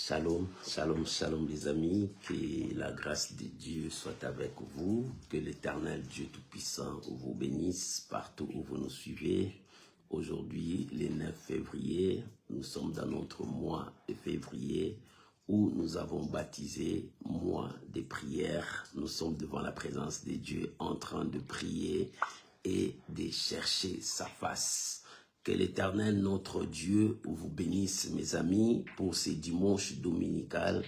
Shalom, shalom, shalom les amis, que la grâce de Dieu soit avec vous, que l'Éternel Dieu Tout-Puissant vous bénisse partout où vous nous suivez. Aujourd'hui, le 9 février, nous sommes dans notre mois de février où nous avons baptisé mois des prières. Nous sommes devant la présence de Dieu en train de prier et de chercher sa face. Que l'Éternel, notre Dieu, vous bénisse, mes amis, pour ces dimanches dominicales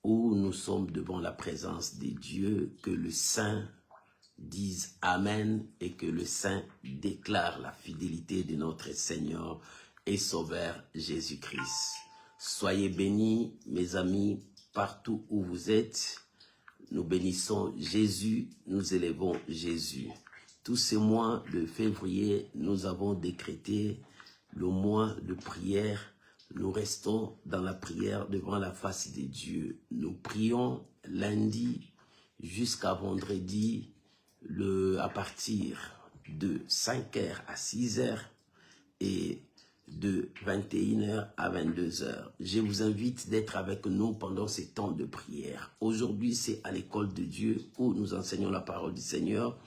où nous sommes devant la présence de Dieu. Que le Saint dise Amen et que le Saint déclare la fidélité de notre Seigneur et Sauveur Jésus-Christ. Soyez bénis, mes amis, partout où vous êtes. Nous bénissons Jésus, nous élevons Jésus. Tous ces mois de février, nous avons décrété le mois de prière. Nous restons dans la prière devant la face de Dieu. Nous prions lundi jusqu'à vendredi à partir de 5h à 6h et de 21h à 22h. Je vous invite d'être avec nous pendant ces temps de prière. Aujourd'hui, c'est à l'école de Dieu où nous enseignons la parole du Seigneur,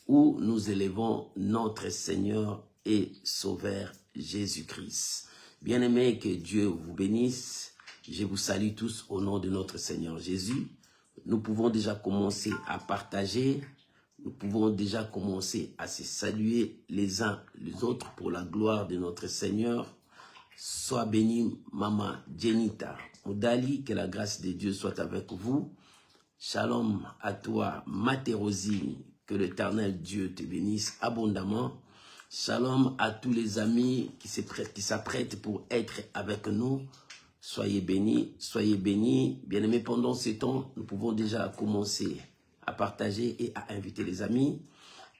où nous élevons notre Seigneur et Sauveur Jésus-Christ. Bien-aimés, que Dieu vous bénisse. Je vous salue tous au nom de notre Seigneur Jésus. Nous pouvons déjà commencer à partager. Nous pouvons déjà commencer à se saluer les uns les autres pour la gloire de notre Seigneur. Sois béni, Maman Jenita Moudali, que la grâce de Dieu soit avec vous. Shalom à toi, Materosine, que l'Éternel Dieu te bénisse abondamment. Shalom à tous les amis qui s'apprêtent pour être avec nous. Soyez bénis, soyez bénis. Bien-aimés, pendant ces temps, nous pouvons déjà commencer à partager et à inviter les amis.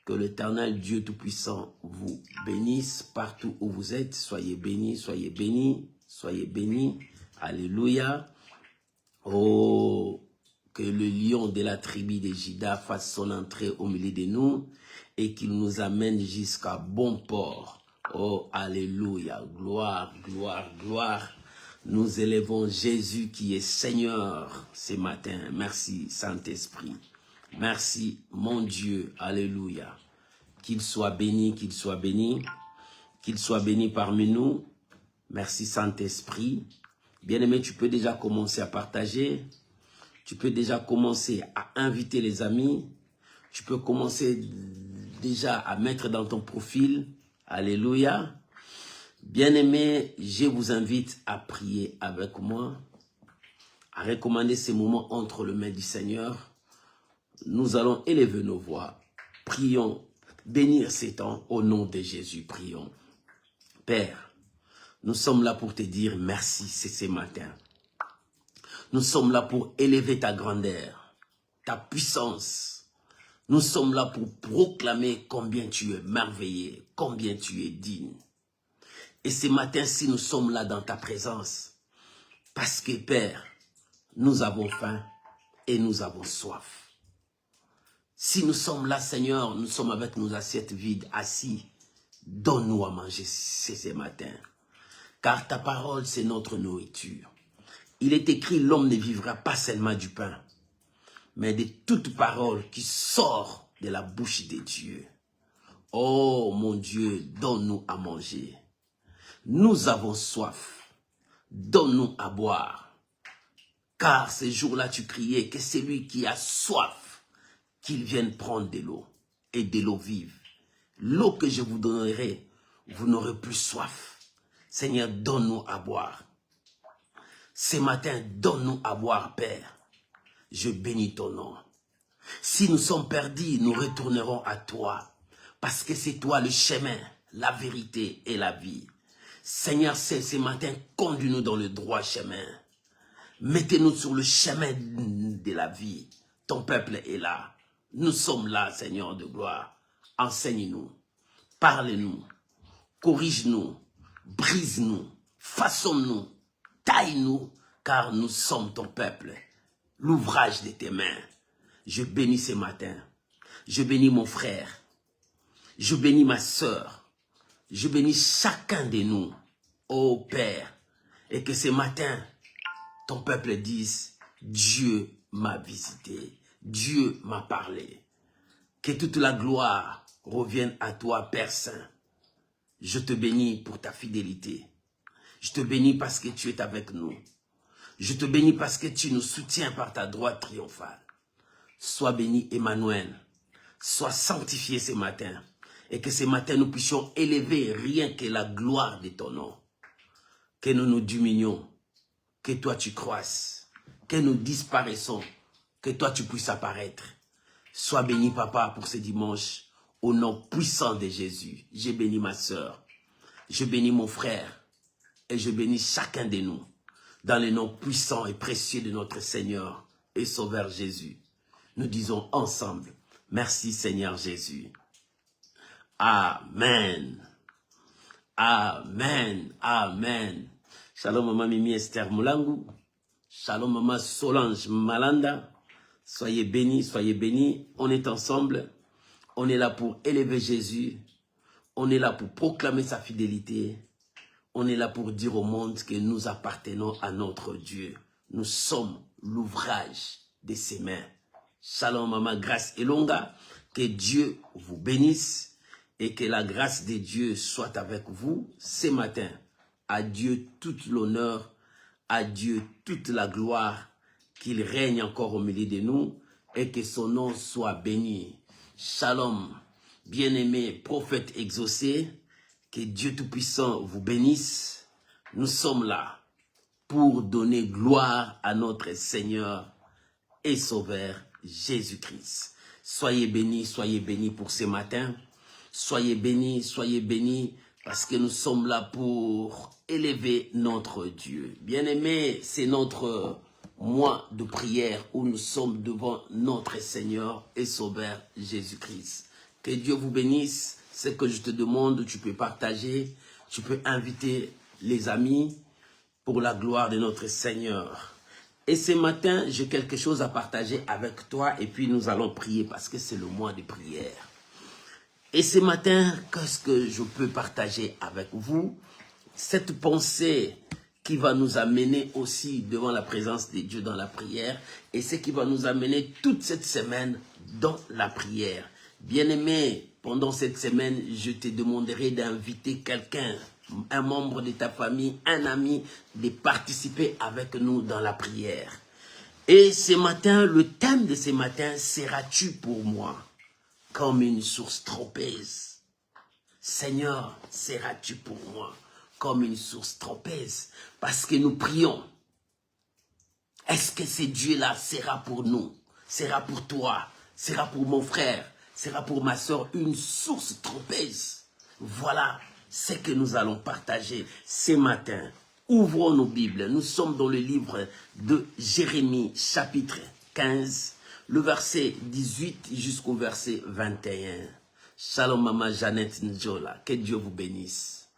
Que l'Éternel Dieu Tout-Puissant vous bénisse partout où vous êtes. Soyez bénis, soyez bénis, soyez bénis. Alléluia. Oh, que le lion de la tribu de Juda fasse son entrée au milieu de nous et qu'il nous amène jusqu'à bon port. Oh, alléluia. Gloire, gloire, gloire. Nous élevons Jésus qui est Seigneur ce matin. Merci, Saint-Esprit. Merci, mon Dieu. Alléluia. Qu'il soit béni, qu'il soit béni. Qu'il soit béni parmi nous. Merci, Saint-Esprit. Bien-aimé, tu peux déjà commencer à partager. Tu peux déjà commencer à inviter les amis. Tu peux commencer déjà à mettre dans ton profil. Alléluia. Bien-aimé, je vous invite à prier avec moi, à recommander ces moments entre les mains du Seigneur. Nous allons élever nos voix. Prions, bénir ces temps au nom de Jésus. Prions. Père, nous sommes là pour te dire merci ce matin. Nous sommes là pour élever ta grandeur, ta puissance. Nous sommes là pour proclamer combien tu es merveilleux, combien tu es digne. Et ce matin-ci, nous sommes là dans ta présence. Parce que, Père, nous avons faim et nous avons soif. Si nous sommes là, Seigneur, nous sommes avec nos assiettes vides, assis. Donne-nous à manger ce matin. Car ta parole, c'est notre nourriture. Il est écrit, l'homme ne vivra pas seulement du pain, mais de toute parole qui sort de la bouche de Dieu. Oh mon Dieu, donne-nous à manger. Nous avons soif. Donne-nous à boire. Car ces jours-là, tu criais que celui qui a soif, qu'il vienne prendre de l'eau et de l'eau vive. L'eau que je vous donnerai, vous n'aurez plus soif. Seigneur, donne-nous à boire. Ce matin, donne-nous à boire, Père. Je bénis ton nom. Si nous sommes perdus, nous retournerons à toi. Parce que c'est toi le chemin, la vérité et la vie. Seigneur, ce matin, conduis-nous dans le droit chemin. Mettez-nous sur le chemin de la vie. Ton peuple est là. Nous sommes là, Seigneur de gloire. Enseigne-nous, parle-nous, corrige-nous, brise-nous, façonne-nous, taille-nous, car nous sommes ton peuple, l'ouvrage de tes mains. Je bénis ce matin. Je bénis mon frère. Je bénis ma sœur. Je bénis chacun de nous, ô Père, et que ce matin, ton peuple dise, Dieu m'a visité, Dieu m'a parlé. Que toute la gloire revienne à toi, Père Saint. Je te bénis pour ta fidélité. Je te bénis parce que tu es avec nous. Je te bénis parce que tu nous soutiens par ta droite triomphale. Sois béni, Emmanuel. Sois sanctifié ce matin. Et que ce matin, nous puissions élever rien que la gloire de ton nom. Que nous nous diminuions. Que toi, tu croisses. Que nous disparaissons. Que toi, tu puisses apparaître. Sois béni, Papa, pour ce dimanche. Au nom puissant de Jésus. Je bénis ma sœur. Je bénis mon frère. Et je bénis chacun de nous. Dans le nom puissant et précieux de notre Seigneur et Sauveur Jésus. Nous disons ensemble, merci Seigneur Jésus. Amen. Amen. Amen. Shalom Maman Mimi Esther Moulangu. Shalom Maman Solange Malanda. Soyez bénis, soyez bénis. On est ensemble. On est là pour élever Jésus. On est là pour proclamer sa fidélité. On est là pour dire au monde que nous appartenons à notre Dieu. Nous sommes l'ouvrage de ses mains. Shalom Maman Grâce Elonga. Que Dieu vous bénisse et que la grâce de Dieu soit avec vous ce matin. À Dieu toute l'honneur, à Dieu toute la gloire, qu'il règne encore au milieu de nous et que son nom soit béni. Shalom, bien-aimé prophète exaucé, que Dieu Tout-Puissant vous bénisse. Nous sommes là pour donner gloire à notre Seigneur et Sauveur Jésus-Christ. Soyez bénis pour ce matin. Soyez bénis parce que nous sommes là pour élever notre Dieu. Bien-aimé, c'est notre mois de prière où nous sommes devant notre Seigneur et Sauveur Jésus-Christ. Que Dieu vous bénisse. Ce que je te demande, tu peux partager, tu peux inviter les amis pour la gloire de notre Seigneur. Et ce matin, j'ai quelque chose à partager avec toi et puis nous allons prier parce que c'est le mois de prière. Et ce matin, qu'est-ce que je peux partager avec vous? Cette pensée qui va nous amener aussi devant la présence de Dieu dans la prière et ce qui va nous amener toute cette semaine dans la prière. Bien-aimé, pendant cette semaine, je te demanderai d'inviter quelqu'un, un membre de ta famille, un ami, de participer avec nous dans la prière. Et ce matin, le thème de ce matin, seras-tu pour moi comme une source trompeuse? Seigneur, seras-tu pour moi comme une source trompeuse? Parce que nous prions. Est-ce que ce Dieu-là sera pour nous? Sera pour toi? Sera pour mon frère? Sera pour ma soeur une source trompeuse? Voilà ce que nous allons partager ce matin. Ouvrons nos Bibles. Nous sommes dans le livre de Jérémie, chapitre 15, le verset 18 jusqu'au verset 21. Shalom Maman Jeannette Njola, que Dieu vous bénisse.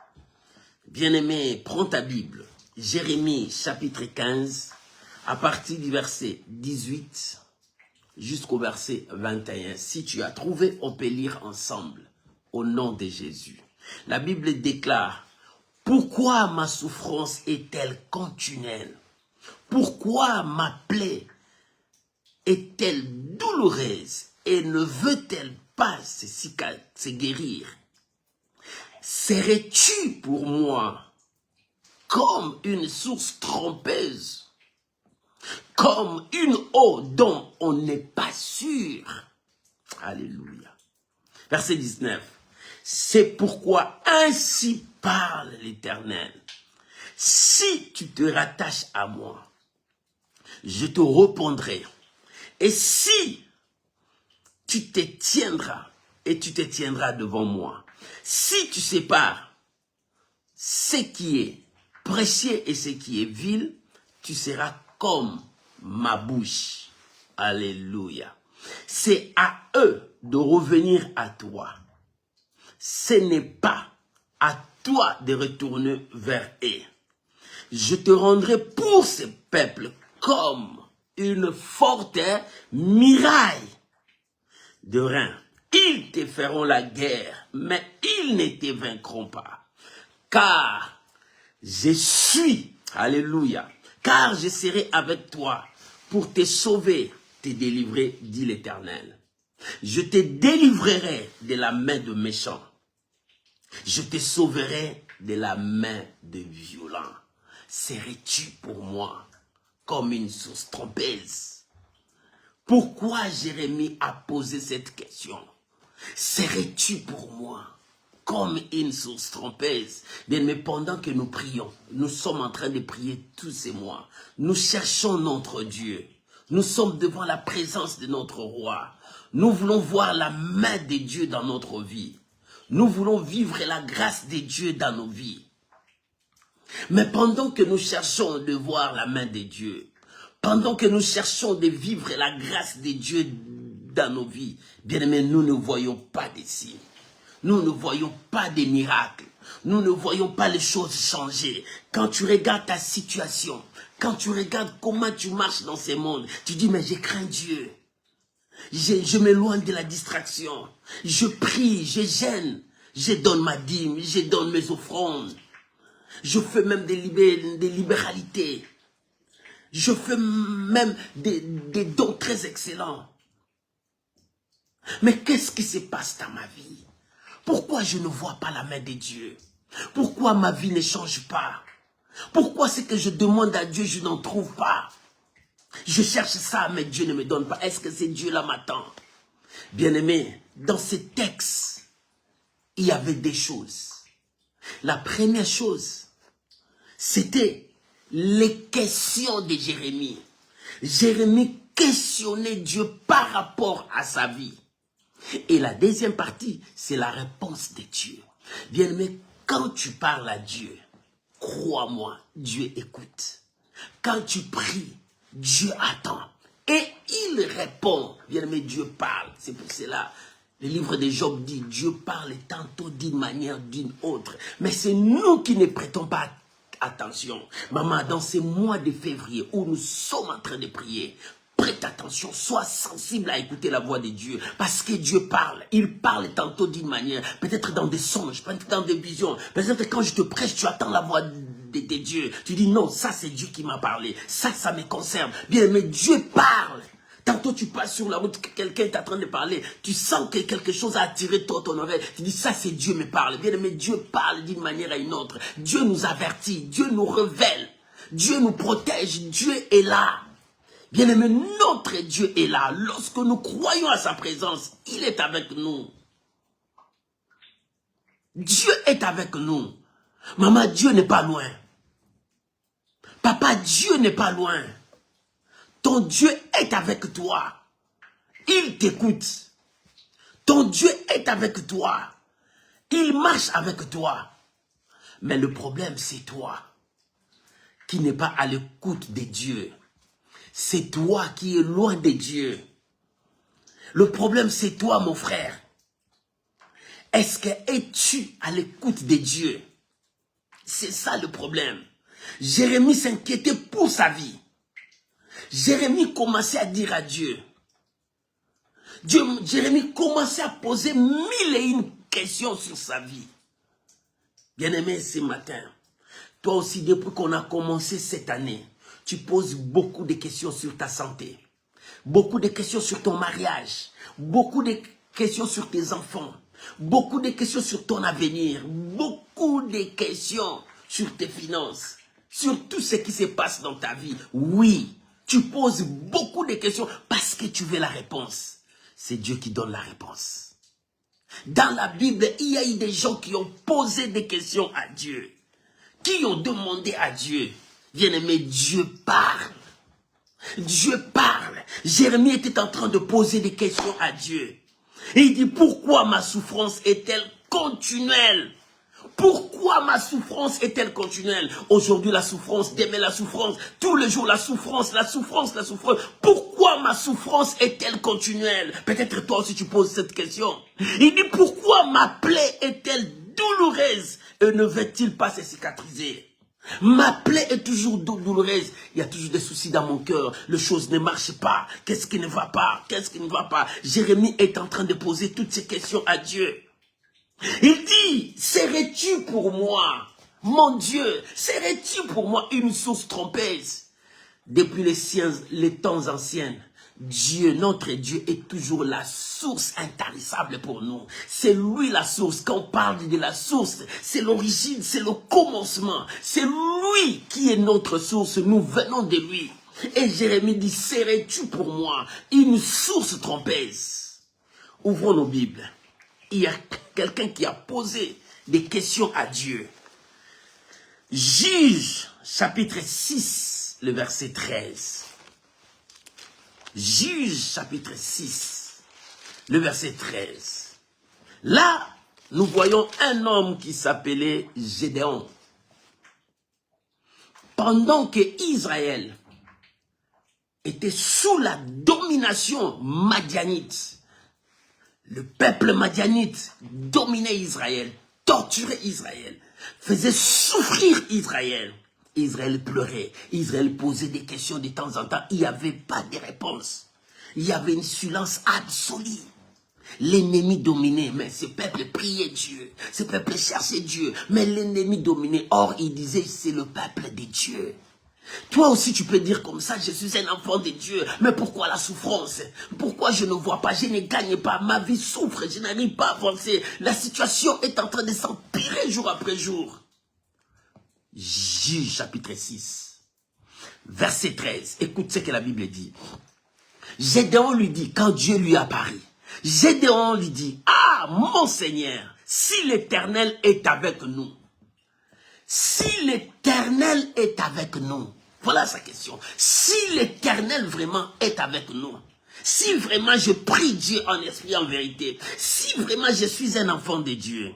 Bien-aimé, prends ta Bible. Jérémie, chapitre 15, à partir du verset 18 jusqu'au verset 21. Si tu as trouvé, on peut lire ensemble au nom de Jésus. La Bible déclare, « Pourquoi ma souffrance est-elle continuelle? Pourquoi ma plaie est-elle douloureuse et ne veut-elle pas se guérir? Serais-tu pour moi comme une source trompeuse, comme une eau dont on n'est pas sûr? » Alléluia. Verset 19. C'est pourquoi ainsi parle l'Éternel. Si tu te rattaches à moi, je te répondrai. Et si tu te tiendras, et tu te tiendras devant moi, si tu sépares ce qui est précieux et ce qui est vil, tu seras comme ma bouche. Alléluia. C'est à eux de revenir à toi. Ce n'est pas à toi de retourner vers eux. Je te rendrai pour ce peuple comme une forte muraille de reins. Ils te feront la guerre, mais ils ne te vaincront pas. Car je suis, alléluia, car je serai avec toi pour te sauver, te délivrer, dit l'Éternel. Je te délivrerai de la main de méchants. Je te sauverai de la main de violents. Serais-tu pour moi comme une source trompeuse? Pourquoi Jérémie a posé cette question? Serais-tu pour moi comme une source trompeuse? Mais pendant que nous prions, nous sommes en train de prier tous ces mois. Nous cherchons notre Dieu. Nous sommes devant la présence de notre roi. Nous voulons voir la main de Dieu dans notre vie. Nous voulons vivre la grâce de Dieu dans nos vies. Mais pendant que nous cherchons de voir la main de Dieu, pendant que nous cherchons de vivre la grâce de Dieu dans nos vies, bien-aimés, nous ne voyons pas des signes. Nous ne voyons pas des miracles. Nous ne voyons pas les choses changer. Quand tu regardes ta situation, quand tu regardes comment tu marches dans ce monde, tu dis, mais je crains Dieu. Je m'éloigne de la distraction. Je prie, je gêne. Je donne ma dîme, je donne mes offrandes. Je fais même des libéralités. Je fais même des dons très excellents. Mais qu'est-ce qui se passe dans ma vie? Pourquoi je ne vois pas la main de Dieu? Pourquoi ma vie ne change pas? Pourquoi c'est que je demande à Dieu, je n'en trouve pas? Je cherche ça, mais Dieu ne me donne pas. Est-ce que c'est Dieu là m'attend? Bien-aimé, dans ce texte, il y avait des choses. La première chose, c'était les questions de Jérémie. Jérémie questionnait Dieu par rapport à sa vie. Et la deuxième partie, c'est la réponse de Dieu. Bien-aimé, quand tu parles à Dieu, crois-moi, Dieu écoute. Quand tu pries, Dieu attend. Et il répond. Bien-aimé, Dieu parle. C'est pour cela, le livre de Job dit, Dieu parle tantôt d'une manière, d'une autre. Mais c'est nous qui ne prêtons pas attention. Maman, dans ces mois de février où nous sommes en train de prier, prête attention, sois sensible à écouter la voix de Dieu. Parce que Dieu parle. Il parle tantôt d'une manière, peut-être dans des songes, peut-être dans des visions. Peut-être quand je te prêche, tu attends la voix de Dieu. Tu dis non, ça c'est Dieu qui m'a parlé. Ça me concerne. Bien, mais Dieu parle. Tantôt tu passes sur la route, quelqu'un est en train de parler, tu sens que quelque chose a attiré ton oreille, tu dis ça c'est Dieu me parle. Bien, mais Dieu parle d'une manière à une autre. Dieu nous avertit, Dieu nous révèle, Dieu nous protège, Dieu est là. Bien-aimé, notre Dieu est là. Lorsque nous croyons à sa présence, il est avec nous. Dieu est avec nous. Maman, Dieu n'est pas loin. Papa, Dieu n'est pas loin. Ton Dieu est avec toi. Il t'écoute. Ton Dieu est avec toi. Il marche avec toi. Mais le problème, c'est toi qui n'es pas à l'écoute de Dieu. C'est toi qui es loin de Dieu. Le problème, c'est toi, mon frère. Est-ce que es-tu à l'écoute de Dieu? C'est ça le problème. Jérémie s'inquiétait pour sa vie. Jérémie commençait à dire à Dieu. Jérémie commençait à poser 1001 questions sur sa vie. Bien-aimé, ce matin, toi aussi, depuis qu'on a commencé cette année, tu poses beaucoup de questions sur ta santé, beaucoup de questions sur ton mariage, beaucoup de questions sur tes enfants, beaucoup de questions sur ton avenir, beaucoup de questions sur tes finances, sur tout ce qui se passe dans ta vie. Oui, tu poses beaucoup de questions parce que tu veux la réponse. C'est Dieu qui donne la réponse. Dans la Bible, il y a eu des gens qui ont posé des questions à Dieu, qui ont demandé à Dieu. Bien-aimé, Dieu parle. Dieu parle. Jérémie était en train de poser des questions à Dieu. Et il dit, pourquoi ma souffrance est-elle continuelle? Pourquoi ma souffrance est-elle continuelle? Aujourd'hui la souffrance, demain la souffrance, tous les jours la souffrance, la souffrance, la souffrance. Pourquoi ma souffrance est-elle continuelle? Peut-être toi aussi tu poses cette question. Il dit, pourquoi ma plaie est-elle douloureuse et ne va-t-il pas se cicatriser? Ma plaie est toujours douloureuse. Il y a toujours des soucis dans mon cœur. Les choses ne marchent pas. Qu'est-ce qui ne va pas? Qu'est-ce qui ne va pas? Jérémie est en train de poser toutes ces questions à Dieu. Il dit, serais-tu pour moi, mon Dieu, serais-tu pour moi une source trompeuse? Depuis les temps anciens, Dieu, notre Dieu, est toujours la source intarissable pour nous. C'est lui la source. Quand on parle de la source, c'est l'origine, c'est le commencement. C'est lui qui est notre source. Nous venons de lui. Et Jérémie dit, serais-tu pour moi une source trompeuse? Ouvrons nos Bibles. Il y a quelqu'un qui a posé des questions à Dieu. Juge, chapitre 6, le verset 13. Juge, chapitre 6, le verset 13. Là, nous voyons un homme qui s'appelait Gédéon. Pendant que Israël était sous la domination madianite, le peuple madianite dominait Israël, torturait Israël, faisait souffrir Israël. Israël pleurait, Israël posait des questions de temps en temps, il n'y avait pas de réponse. Il y avait une silence absolue. L'ennemi dominait, mais ce peuple priait Dieu, ce peuple cherchait Dieu, mais l'ennemi dominait. Or, il disait, c'est le peuple de Dieu. Toi aussi, tu peux dire comme ça, je suis un enfant de Dieu, mais pourquoi la souffrance? Pourquoi je ne vois pas, je ne gagne pas, ma vie souffre, je n'arrive pas à avancer. La situation est en train de s'empirer jour après jour. Juge chapitre 6, verset 13. Écoute ce que la Bible dit. Gédéon lui dit, quand Dieu lui apparaît, Gédéon lui dit, ah mon Seigneur, si l'Éternel est avec nous, si l'Éternel est avec nous, voilà sa question, si l'Éternel vraiment est avec nous, si vraiment je prie Dieu en esprit en vérité, si vraiment je suis un enfant de Dieu,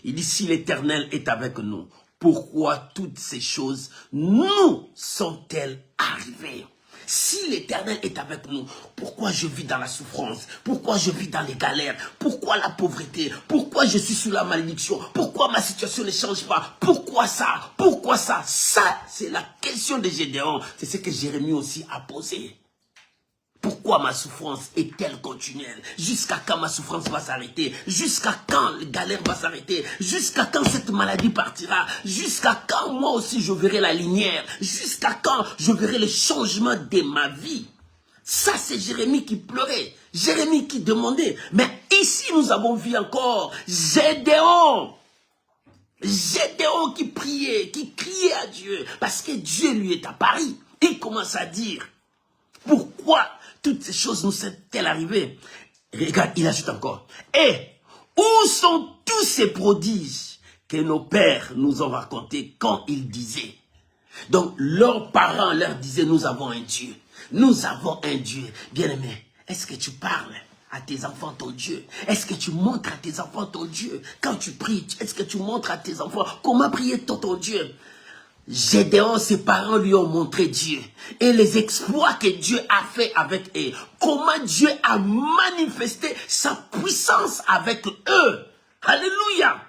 il dit si l'Éternel est avec nous, pourquoi toutes ces choses nous sont-elles arrivées? Si l'Éternel est avec nous, pourquoi je vis dans la souffrance? Pourquoi je vis dans les galères? Pourquoi la pauvreté? Pourquoi je suis sous la malédiction? Pourquoi ma situation ne change pas? Pourquoi ça? Pourquoi ça? Ça, c'est la question de Gédéon. C'est ce que Jérémie aussi a posé. Pourquoi ma souffrance est-elle continuelle? Jusqu'à quand ma souffrance va s'arrêter? Jusqu'à quand la galère va s'arrêter? Jusqu'à quand cette maladie partira? Jusqu'à quand moi aussi je verrai la lumière? Jusqu'à quand je verrai le changement de ma vie? Ça, c'est Jérémie qui pleurait. Jérémie qui demandait. Mais ici, nous avons vu encore Gédéon. Gédéon qui priait, qui criait à Dieu. Parce que Dieu lui est apparu. Il commence à dire, pourquoi toutes ces choses nous sont-elles arrivées? Regarde, il ajoute encore. Et où sont tous ces prodiges que nos pères nous ont racontés quand ils disaient? Donc, leurs parents leur disaient, nous avons un Dieu. Nous avons un Dieu. Bien-aimé, est-ce que tu parles à tes enfants ton Dieu? Est-ce que tu montres à tes enfants ton Dieu? Quand tu pries, est-ce que tu montres à tes enfants comment prier ton Dieu? Gédéon, ses parents lui ont montré Dieu et les exploits que Dieu a fait avec eux. Comment Dieu a manifesté sa puissance avec eux. Alléluia.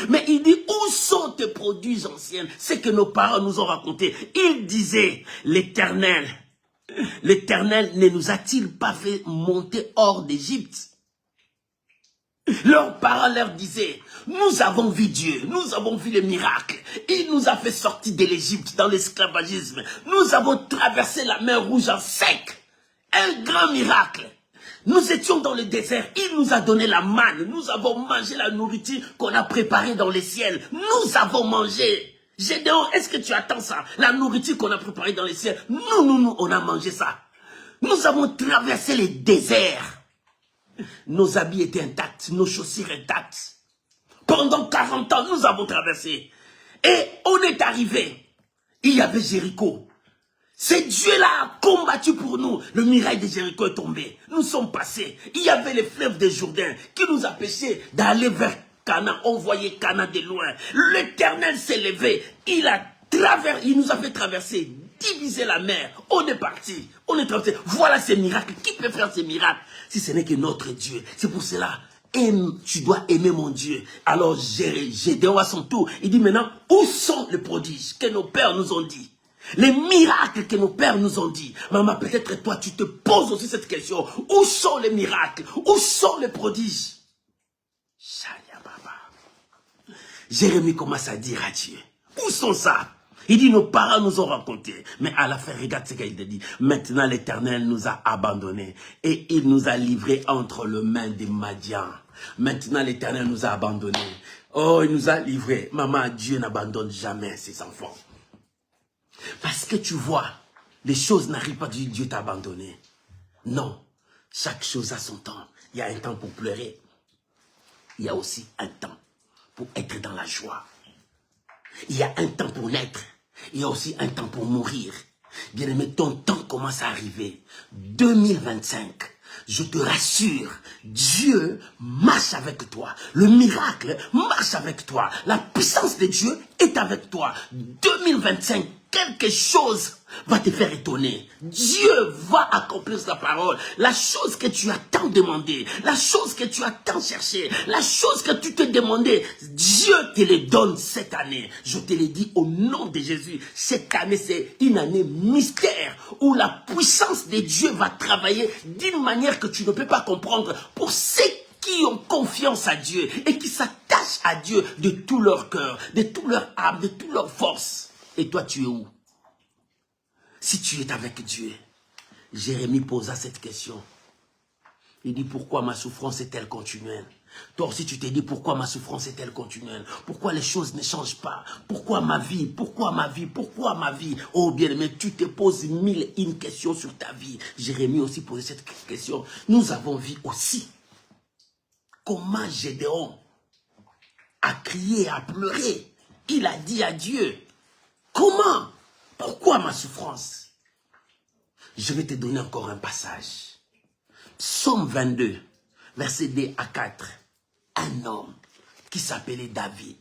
Mais il dit, où sont tes produits anciens? C'est que nos parents nous ont raconté. Ils disaient, l'Éternel ne nous a-t-il pas fait monter hors d'Égypte? Leurs parents leur disaient, nous avons vu Dieu, nous avons vu les miracles. Il nous a fait sortir de l'Égypte dans l'esclavagisme. Nous avons traversé la mer Rouge en sec. Un grand miracle. Nous étions dans le désert, il nous a donné la manne. Nous avons mangé la nourriture qu'on a préparée dans les ciels. Nous avons mangé. Gédéon, est-ce que tu attends ça? La nourriture qu'on a préparée dans les ciels. Nous, on a mangé ça. Nous avons traversé les déserts. Nos habits étaient intacts, nos chaussures intactes. Pendant 40 ans, nous avons traversé. Et on est arrivé. Il y avait Jéricho. C'est Dieu-là a combattu pour nous. Le mirail de Jéricho est tombé. Nous sommes passés. Il y avait les fleuves de Jourdain qui nous empêchaient d'aller vers Canaan. On voyait Canaan de loin. L'Éternel s'est levé. Il nous a fait traverser, diviser la mer. On est parti. On est traversé. Voilà ces miracles. Qui peut faire ces miracles si ce n'est que notre Dieu? C'est pour cela, tu dois aimer mon Dieu. Alors Gédéon à son tour, il dit maintenant, où sont les prodiges que nos pères nous ont dit? Les miracles que nos pères nous ont dit. Maman, peut-être toi, tu te poses aussi cette question. Où sont les miracles? Où sont les prodiges? Jérémie commence à dire à Dieu, où sont ça? Il dit, nos parents nous ont raconté. Mais à la fin, regarde ce qu'il dit. Maintenant, l'Éternel nous a abandonnés. Et il nous a livrés entre les mains des Madians. Maintenant, l'Éternel nous a abandonnés. Oh, il nous a livrés. Maman, Dieu n'abandonne jamais ses enfants. Parce que tu vois, les choses n'arrivent pas du Dieu t'a abandonné. Non. Chaque chose a son temps. Il y a un temps pour pleurer. Il y a aussi un temps pour être dans la joie. Il y a un temps pour naître. Il y a aussi un temps pour mourir. Bien-aimé, ton temps commence à arriver. 2025, je te rassure, Dieu marche avec toi. Le miracle marche avec toi. La puissance de Dieu est avec toi. 2025, quelque chose va te faire étonner. Dieu va accomplir sa parole. La chose que tu as tant demandé, la chose que tu as tant cherché, la chose que tu te demandais, Dieu te le donne cette année. Je te le dis au nom de Jésus. Cette année, c'est une année mystère où la puissance de Dieu va travailler d'une manière que tu ne peux pas comprendre pour ceux qui ont confiance à Dieu et qui s'attachent à Dieu de tout leur cœur, de toute leur âme, de toute leur force. Et toi, tu es où? Si tu es avec Dieu, Jérémie posa cette question. Il dit, pourquoi ma souffrance est-elle continuelle? Toi aussi, tu t'es dit, pourquoi ma souffrance est-elle continuelle? Pourquoi les choses ne changent pas? Pourquoi ma vie? Pourquoi ma vie? Pourquoi ma vie? Oh bien-aimé, tu te poses 1001 questions sur ta vie. Jérémie aussi posait cette question. Nous avons vu aussi comment Gédéon a crié, a pleuré. Il a dit à Dieu, comment? Pourquoi ma souffrance? Je vais te donner encore un passage. Psaume 22, versets 2 à 4. Un homme qui s'appelait David,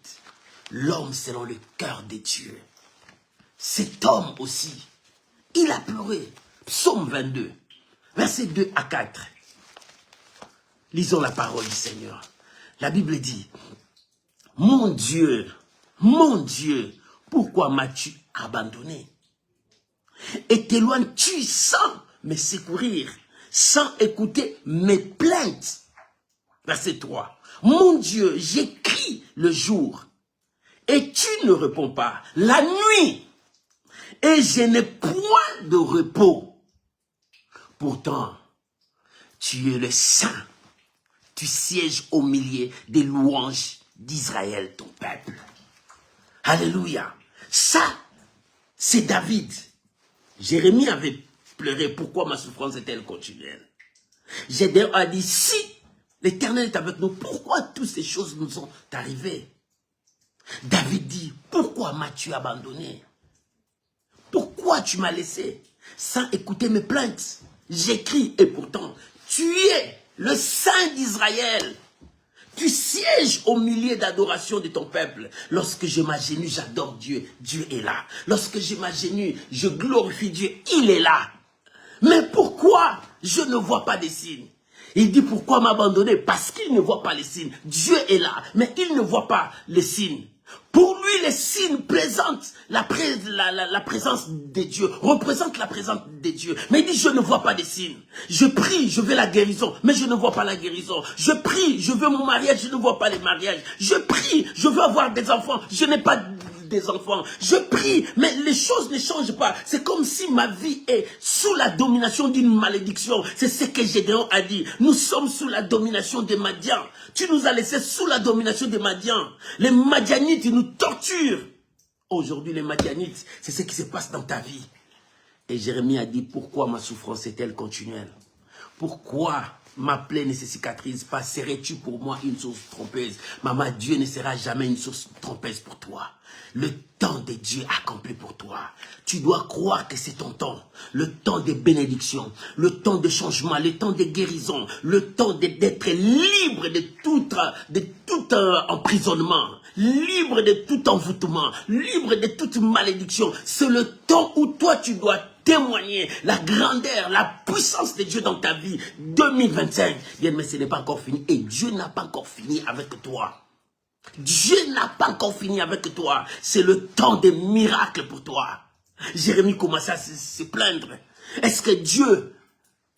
l'homme selon le cœur de Dieu. Cet homme aussi, il a pleuré. Psaume 22, versets 2 à 4. Lisons la parole du Seigneur. La Bible dit, mon Dieu, pourquoi m'as-tu abandonné? Et t'éloignes-tu sans me secourir, sans écouter mes plaintes? Verset 3. Mon Dieu, j'écris le jour, et tu ne réponds pas. La nuit, et je n'ai point de repos. Pourtant, tu es le Saint. Tu sièges au milieu des louanges d'Israël, ton peuple. Alléluia. Ça, c'est David. Jérémie avait pleuré. Pourquoi ma souffrance est-elle continuelle? Gédéon a dit, si l'Éternel est avec nous, pourquoi toutes ces choses nous sont arrivées? David dit, pourquoi m'as-tu abandonné? Pourquoi tu m'as laissé sans écouter mes plaintes? J'écris et pourtant, tu es le Saint d'Israël. Tu sièges au milieu d'adoration de ton peuple. Lorsque je m'agenouille, j'adore Dieu. Dieu est là. Lorsque je m'agenouille, je glorifie Dieu. Il est là. Mais pourquoi je ne vois pas des signes? Il dit pourquoi m'abandonner? Parce qu'il ne voit pas les signes. Dieu est là, mais il ne voit pas les signes. Pour lui, les signes présentent la présence de Dieu, représentent la présence de Dieu. Mais il dit, je ne vois pas des signes. Je prie, je veux la guérison, mais je ne vois pas la guérison. Je prie, je veux mon mariage, je ne vois pas les mariages. Je prie, je veux avoir des enfants, je n'ai pas des enfants. Je prie, mais les choses ne changent pas. C'est comme si ma vie est sous la domination d'une malédiction. C'est ce que Gédéon a dit. Nous sommes sous la domination des Madians. Tu nous as laissés sous la domination des Madians. Les Madianites, ils nous torturent. Aujourd'hui, les Madianites, c'est ce qui se passe dans ta vie. Et Jérémie a dit, pourquoi ma souffrance est-elle continuelle? Pourquoi ma plaie ne se cicatrise pas? Serais-tu pour moi une source trompeuse? Maman, Dieu ne sera jamais une source trompeuse pour toi. Le temps de Dieu accompli pour toi. Tu dois croire que c'est ton temps. Le temps des bénédictions, le temps de changement, le temps de guérison, le temps d'être libre de tout emprisonnement, libre de tout envoûtement, libre de toute malédiction. C'est le temps où toi tu dois témoigner la grandeur, la puissance de Dieu dans ta vie. 2025, bien, mais ce n'est pas encore fini. Et Dieu n'a pas encore fini avec toi. Dieu n'a pas encore fini avec toi. C'est le temps des miracles pour toi. Jérémie commençait à se plaindre. Est-ce que Dieu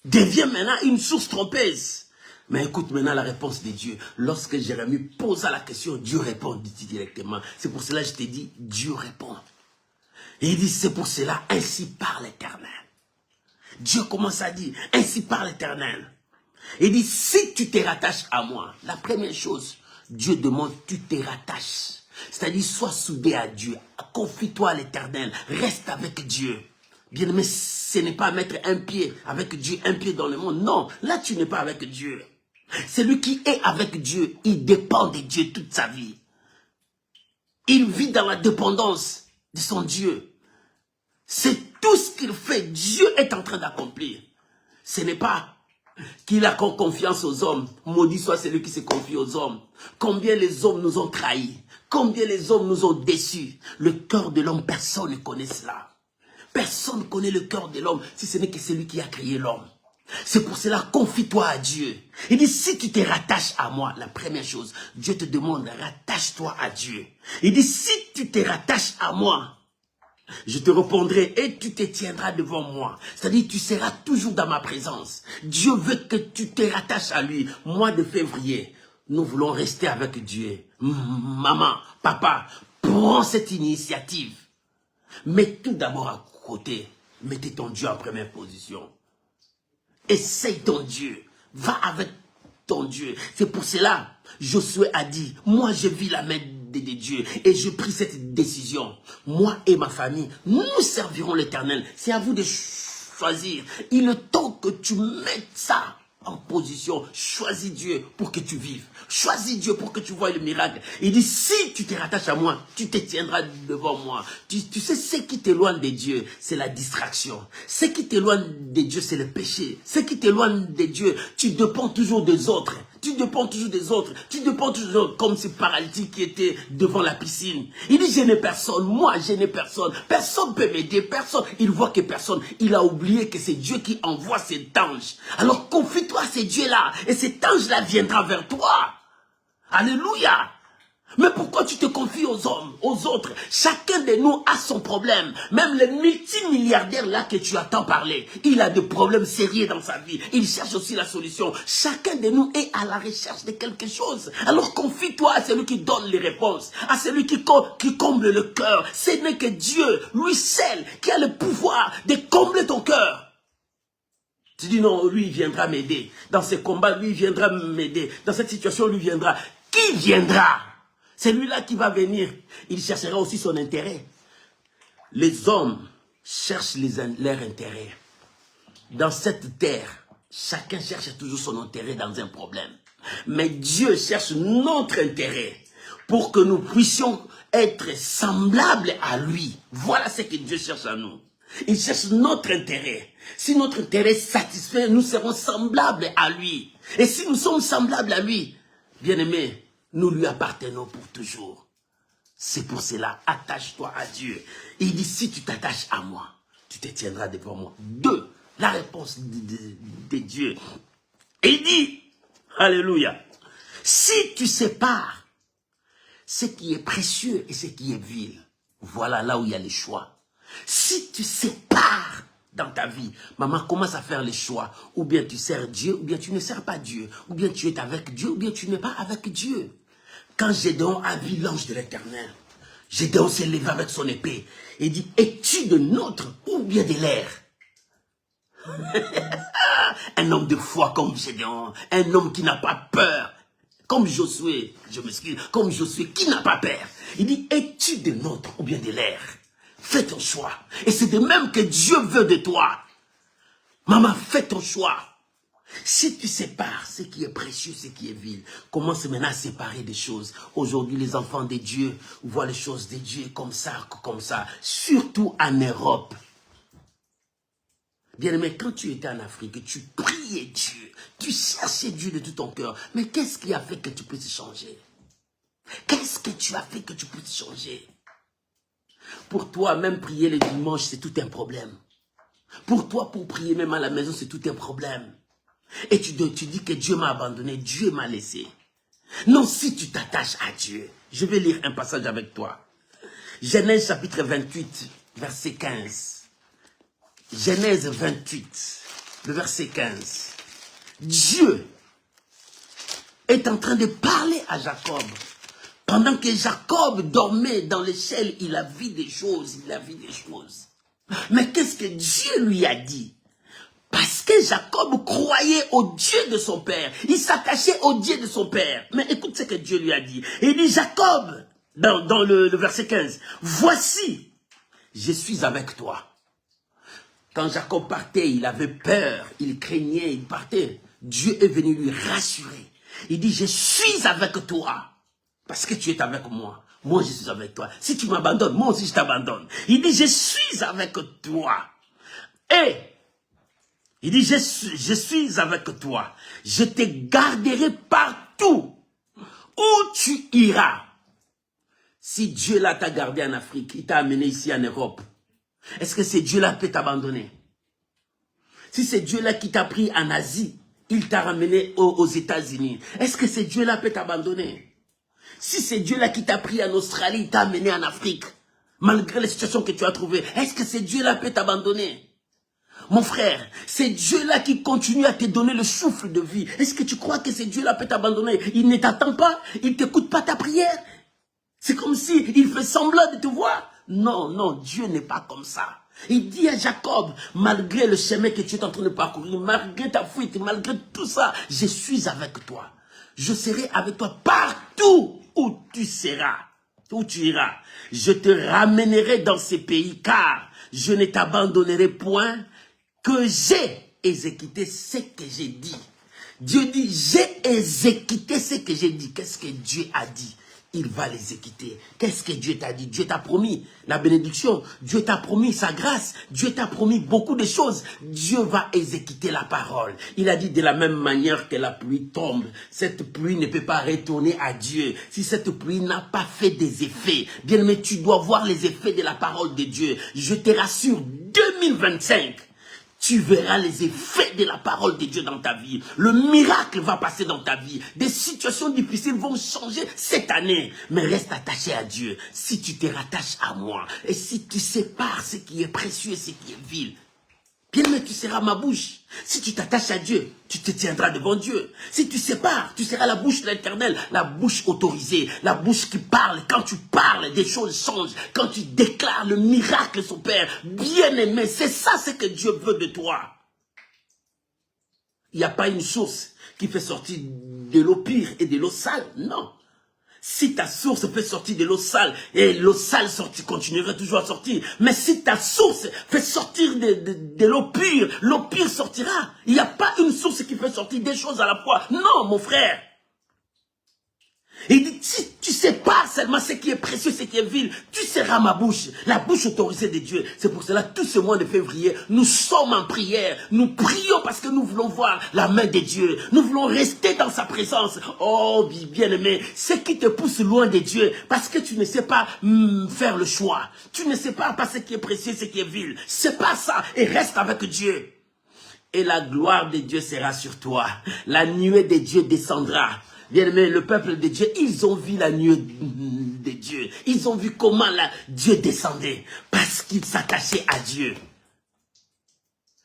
devient maintenant une source trompeuse? Mais écoute maintenant la réponse de Dieu. Lorsque Jérémie posa la question, Dieu répond directement. C'est pour cela que je t'ai dit, Dieu répond. Et il dit, c'est pour cela, ainsi parle l'Éternel. Dieu commence à dire, ainsi parle l'Éternel. Il dit, si tu te rattaches à moi, la première chose, Dieu demande, tu te rattaches. C'est-à-dire, sois soudé à Dieu, confie-toi à l'Éternel, reste avec Dieu. Bien-aimé, ce n'est pas mettre un pied avec Dieu, un pied dans le monde. Non, là tu n'es pas avec Dieu. Celui qui est avec Dieu, il dépend de Dieu toute sa vie. Il vit dans la dépendance de son Dieu. C'est tout ce qu'il fait, Dieu est en train d'accomplir. Ce n'est pas qu'il a confiance aux hommes. Maudit soit celui qui se confie aux hommes. Combien les hommes nous ont trahis. Combien les hommes nous ont déçus. Le cœur de l'homme, personne ne connaît cela. Personne ne connaît le cœur de l'homme si ce n'est que celui qui a créé l'homme. C'est pour cela, confie-toi à Dieu. Il dit, si tu te rattaches à moi, la première chose, Dieu te demande, rattache-toi à Dieu. Il dit, si tu te rattaches à moi, je te répondrai et tu te tiendras devant moi. C'est-à-dire, tu seras toujours dans ma présence. Dieu veut que tu te rattaches à lui. Mois de février, nous voulons rester avec Dieu. Maman, papa, prends cette initiative. Mets tout d'abord à côté. Mettez ton Dieu en première position. Essaye ton Dieu. Va avec ton Dieu. C'est pour cela, Josué a dit, moi je vis la main de Dieu et je pris cette décision. Moi et ma famille, nous servirons l'Éternel. C'est à vous de choisir. Il est temps que tu mettes ça en position. Choisis Dieu pour que tu vives. Choisis Dieu pour que tu vois le miracle. Il dit, si tu te rattaches à moi, tu te tiendras devant moi. Tu sais, ce qui t'éloigne de Dieu, c'est la distraction. Ce qui t'éloigne de Dieu, c'est le péché. Ce qui t'éloigne de Dieu, tu dépends toujours des autres. Tu dépends toujours des autres. Tu dépends toujours des autres, comme ce paralytique qui était devant la piscine. Il dit, je n'ai personne. Moi, je n'ai personne. Personne ne peut m'aider. Personne. Il voit que personne. Il a oublié que c'est Dieu qui envoie cet ange. Alors, confie-toi à ce Dieu-là. Et cet ange-là viendra vers toi. Alléluia. Mais pourquoi tu te confies aux hommes, aux autres? Chacun de nous a son problème. Même le multimilliardaire là que tu attends parler, il a des problèmes sérieux dans sa vie. Il cherche aussi la solution. Chacun de nous est à la recherche de quelque chose. Alors confie-toi à celui qui donne les réponses, à celui qui comble le cœur. Ce n'est que Dieu, lui seul, qui a le pouvoir de combler ton cœur. Tu dis non, lui il viendra m'aider. Dans ce combat, lui il viendra m'aider. Dans cette situation, lui viendra. Qui viendra? Celui-là qui va venir, il cherchera aussi son intérêt. Les hommes cherchent leur intérêt. Dans cette terre, chacun cherche toujours son intérêt dans un problème. Mais Dieu cherche notre intérêt pour que nous puissions être semblables à lui. Voilà ce que Dieu cherche à nous. Il cherche notre intérêt. Si notre intérêt est satisfait, nous serons semblables à lui. Et si nous sommes semblables à lui, bien-aimés, nous lui appartenons pour toujours. C'est pour cela, attache-toi à Dieu. Il dit, si tu t'attaches à moi, tu te tiendras devant moi. 2, la réponse de Dieu. Et il dit, alléluia, si tu sépares ce qui est précieux et ce qui est vil, voilà là où il y a le choix. Si tu sépares dans ta vie, maman, commence à faire les choix. Ou bien tu sers Dieu, ou bien tu ne sers pas Dieu. Ou bien tu es avec Dieu, ou bien tu n'es pas avec Dieu. Quand Gédéon a vu l'ange de l'Éternel, Gédéon s'est levé avec son épée et dit, es-tu de notre ou bien de l'air? Un homme de foi comme Gédéon, un homme qui n'a pas peur, comme Josué, je m'excuse, comme Josué qui n'a pas peur. Il dit, es-tu de notre ou bien de l'air? Fais ton choix. Et c'est de même que Dieu veut de toi. Maman, fais ton choix. Si tu sépares ce qui est précieux, ce qui est vil, commence maintenant à séparer des choses. Aujourd'hui, les enfants de Dieu voient les choses de Dieu comme ça, surtout en Europe. Bien-aimé, quand tu étais en Afrique, tu priais Dieu, tu cherchais Dieu de tout ton cœur. Mais qu'est-ce qui a fait que tu puisses changer? Qu'est-ce que tu as fait que tu puisses changer? Pour toi, même prier le dimanche, c'est tout un problème. Pour toi, pour prier même à la maison, c'est tout un problème. Et tu dis que Dieu m'a abandonné, Dieu m'a laissé. Non, si tu t'attaches à Dieu, je vais lire un passage avec toi. Genèse chapitre 28, verset 15. Genèse 28, le verset 15. Dieu est en train de parler à Jacob Pendant que Jacob dormait dans l'échelle, il a vu des choses, Mais qu'est-ce que Dieu lui a dit? Parce que Jacob croyait au Dieu de son père. Il s'attachait au Dieu de son père. Mais écoute ce que Dieu lui a dit. Il dit, Jacob, dans le verset 15, « Voici, je suis avec toi. » Quand Jacob partait, il avait peur, il craignait, il partait. Dieu est venu lui rassurer. Il dit, « Je suis avec toi. » Parce que tu es avec moi. Moi, je suis avec toi. Si tu m'abandonnes, moi aussi, je t'abandonne. Il dit, je suis avec toi. Et, il dit, je suis avec toi. Je te garderai partout où tu iras. Si Dieu là t'a gardé en Afrique, il t'a amené ici en Europe, est-ce que ce Dieu-là peut t'abandonner? Si c'est Dieu-là qui t'a pris en Asie, il t'a ramené aux États-Unis, est-ce que ce Dieu-là peut t'abandonner? Si c'est Dieu-là qui t'a pris en Australie, il t'a amené en Afrique, malgré les situations que tu as trouvées, est-ce que c'est Dieu-là peut t'abandonner? Mon frère, c'est Dieu-là qui continue à te donner le souffle de vie. Est-ce que tu crois que c'est Dieu-là peut t'abandonner? Il ne t'attend pas, il ne t'écoute pas ta prière. C'est comme si il fait semblant de te voir. Non, non, Dieu n'est pas comme ça. Il dit à Jacob, malgré le chemin que tu es en train de parcourir, malgré ta fuite, malgré tout ça, je suis avec toi. Je serai avec toi partout où tu seras, où tu iras. Je te ramènerai dans ces pays, car je ne t'abandonnerai point, que j'ai exécuté ce que j'ai dit. Dieu dit, j'ai exécuté ce que j'ai dit. Qu'est-ce que Dieu a dit? Il va l'exécuter. Qu'est-ce que Dieu t'a dit? Dieu t'a promis la bénédiction. Dieu t'a promis sa grâce. Dieu t'a promis beaucoup de choses. Dieu va exécuter la parole. Il a dit de la même manière que la pluie tombe. Cette pluie ne peut pas retourner à Dieu. Si cette pluie n'a pas fait des effets, bien aimé, tu dois voir les effets de la parole de Dieu. Je te rassure, 2025. Tu verras les effets de la parole de Dieu dans ta vie. Le miracle va passer dans ta vie. Des situations difficiles vont changer cette année. Mais reste attaché à Dieu. Si tu te rattaches à moi, et si tu sépares ce qui est précieux et ce qui est vil, bien aimé, tu seras ma bouche. Si tu t'attaches à Dieu, tu te tiendras devant Dieu. Si tu sépares, tu seras la bouche de l'Éternel, la bouche autorisée, la bouche qui parle. Quand tu parles, des choses changent. Quand tu déclares le miracle, son Père, bien aimé, c'est ça ce que Dieu veut de toi. Il n'y a pas une source qui fait sortir de l'eau pure et de l'eau sale, non. Si ta source fait sortir de l'eau sale, et l'eau sale continuera toujours à sortir. Mais si ta source fait sortir de l'eau pure sortira. Il n'y a pas une source qui fait sortir des choses à la fois. Non, mon frère. Il dit, si tu sépares seulement ce qui est précieux, ce qui est vil, tu seras ma bouche, la bouche autorisée de Dieu. C'est pour cela, tout ce mois de février, nous sommes en prière. Nous prions parce que nous voulons voir la main de Dieu. Nous voulons rester dans sa présence. Oh, bien-aimé, ce qui te pousse loin de Dieu, parce que tu ne sais pas faire le choix. Tu ne sais pas ce qui est précieux, ce qui est vil. C'est pas ça. Et reste avec Dieu. Et la gloire de Dieu sera sur toi. La nuée de Dieu descendra. Bien-aimé, le peuple de Dieu, ils ont vu la nuée de Dieu. Ils ont vu comment Dieu descendait. Parce qu'ils s'attachaient à Dieu.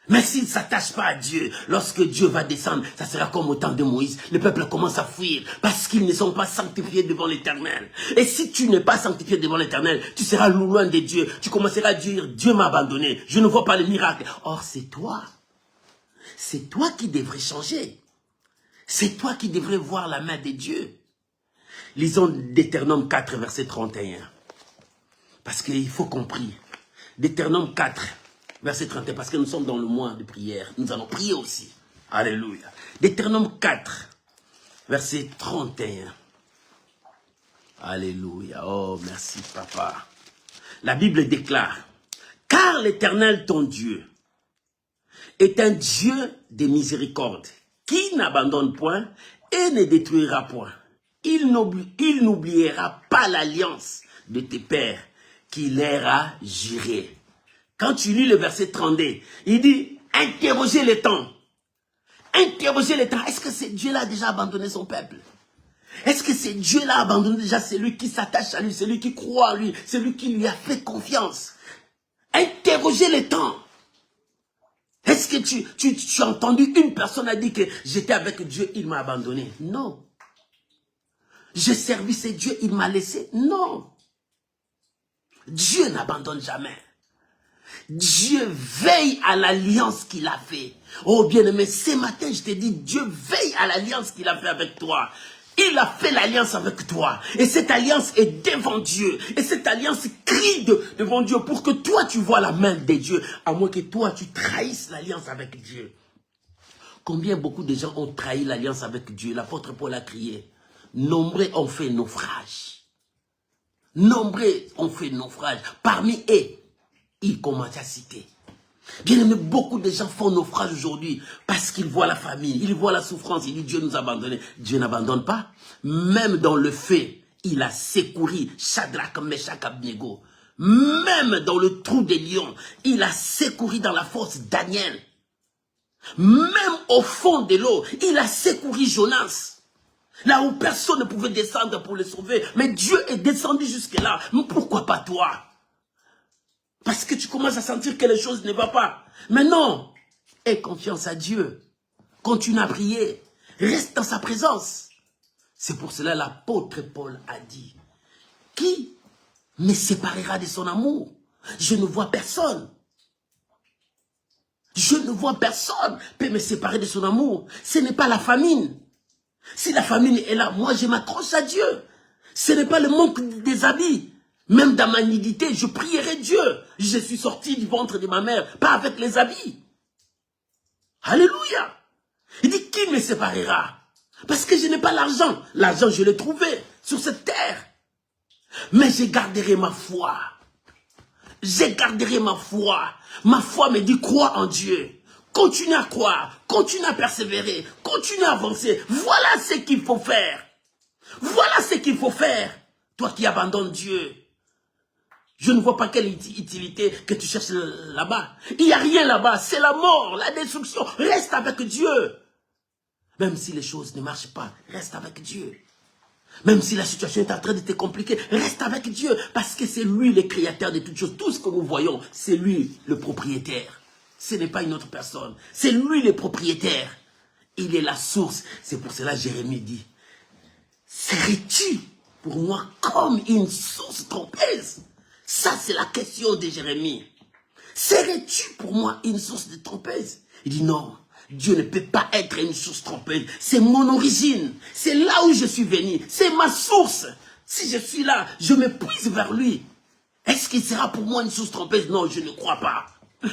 Mais s'ils ne s'attachent pas à Dieu, lorsque Dieu va descendre, ça sera comme au temps de Moïse. Le peuple commence à fuir parce qu'ils ne sont pas sanctifiés devant l'Éternel. Et si tu n'es pas sanctifié devant l'Éternel, tu seras loin de Dieu. Tu commenceras à dire, Dieu m'a abandonné. Je ne vois pas le miracle. Or, c'est toi. C'est toi qui devrais changer. C'est toi qui devrais voir la main de Dieu. Lisons Deutéronome 4, verset 31. Parce qu'il faut qu'on prie. Deutéronome 4, verset 31. Parce que nous sommes dans le mois de prière. Nous allons prier aussi. Alléluia. Deutéronome 4, verset 31. Alléluia. Oh, merci, papa. La Bible déclare, « Car l'Éternel, ton Dieu, est un Dieu de miséricorde, qui n'abandonne point et ne détruira point. Il n'oubliera pas l'alliance de tes pères qu'il leur a juré. » Quand tu lis le verset 32, il dit, interrogez le temps. Interrogez le temps. Est-ce que ce Dieu-là a déjà abandonné son peuple? Est-ce que ce Dieu-là a abandonné déjà celui qui s'attache à lui, celui qui croit en lui, celui qui lui a fait confiance? Interrogez le temps. Est-ce que tu as entendu une personne a dit que j'étais avec Dieu, il m'a abandonné? Non. J'ai servi ce Dieu, il m'a laissé. Non. Dieu n'abandonne jamais. Dieu veille à l'alliance qu'il a fait. Oh bien-aimé, ce matin, je te dis, Dieu veille à l'alliance qu'il a fait avec toi. Il a fait l'alliance avec toi. Et cette alliance est devant Dieu. Et cette alliance crie devant Dieu pour que toi, tu vois la main de Dieu. À moins que toi, tu trahisses l'alliance avec Dieu. Combien beaucoup de gens ont trahi l'alliance avec Dieu? L'apôtre Paul a crié. Nombreux ont fait naufrage. Nombreux ont fait naufrage. Parmi eux, il commence à citer. Bien aimé, beaucoup de gens font naufrage aujourd'hui parce qu'ils voient la famine, ils voient la souffrance, ils disent Dieu nous a abandonnés. Dieu n'abandonne pas. Même dans le feu, il a secouru Shadrach, Meshach, Abednego. Même dans le trou des lions, il a secouru dans la force Daniel. Même au fond de l'eau, il a secouru Jonas. Là où personne ne pouvait descendre pour le sauver. Mais Dieu est descendu jusque là. Mais pourquoi pas toi? Parce que tu commences à sentir que les choses ne vont pas. Mais non, aie confiance à Dieu. Continue à prier. Reste dans sa présence. C'est pour cela l'apôtre Paul a dit, qui me séparera de son amour? Je ne vois personne. Je ne vois personne peut me séparer de son amour. Ce n'est pas la famine. Si la famine est là, moi je m'accroche à Dieu. Ce n'est pas le manque des habits. Même dans ma nudité, je prierai Dieu. Je suis sorti du ventre de ma mère, pas avec les habits. Alléluia. Il dit, qui me séparera? Parce que je n'ai pas l'argent. L'argent, je l'ai trouvé sur cette terre. Mais je garderai ma foi. Je garderai ma foi. Ma foi me dit, crois en Dieu. Continue à croire. Continue à persévérer. Continue à avancer. Voilà ce qu'il faut faire. Voilà ce qu'il faut faire. Toi qui abandonnes Dieu. Je ne vois pas quelle utilité que tu cherches là-bas. Il n'y a rien là-bas. C'est la mort, la destruction. Reste avec Dieu. Même si les choses ne marchent pas, reste avec Dieu. Même si la situation est en train de te compliquer, reste avec Dieu. Parce que c'est lui le créateur de toutes choses. Tout ce que nous voyons, c'est lui le propriétaire. Ce n'est pas une autre personne. C'est lui le propriétaire. Il est la source. C'est pour cela que Jérémie dit, serais-tu pour moi comme une source trompeuse? Ça, c'est la question de Jérémie. Serais-tu pour moi une source de trompeuse? Il dit non, Dieu ne peut pas être une source trompeuse. C'est mon origine. C'est là où je suis venu. C'est ma source. Si je suis là, je me puise vers lui. Est-ce qu'il sera pour moi une source trompeuse? Non, je ne crois pas.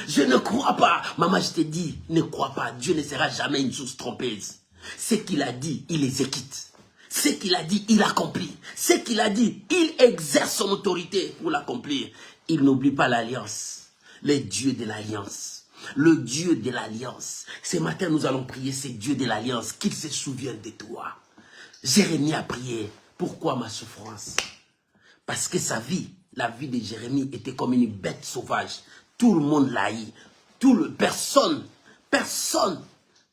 Je ne crois pas. Maman, je te dis, ne crois pas. Dieu ne sera jamais une source trompeuse. Ce qu'il a dit, il exécute. Ce qu'il a dit, il accomplit. Ce qu'il a dit, il exerce son autorité pour l'accomplir. Il n'oublie pas l'alliance. Le Dieu de l'alliance. Le Dieu de l'alliance. Ce matin, nous allons prier ce Dieu de l'alliance, qu'il se souvienne de toi. Jérémie a prié. Pourquoi ma souffrance? Parce que sa vie, la vie de Jérémie était comme une bête sauvage. Tout le monde l'a haï. Personne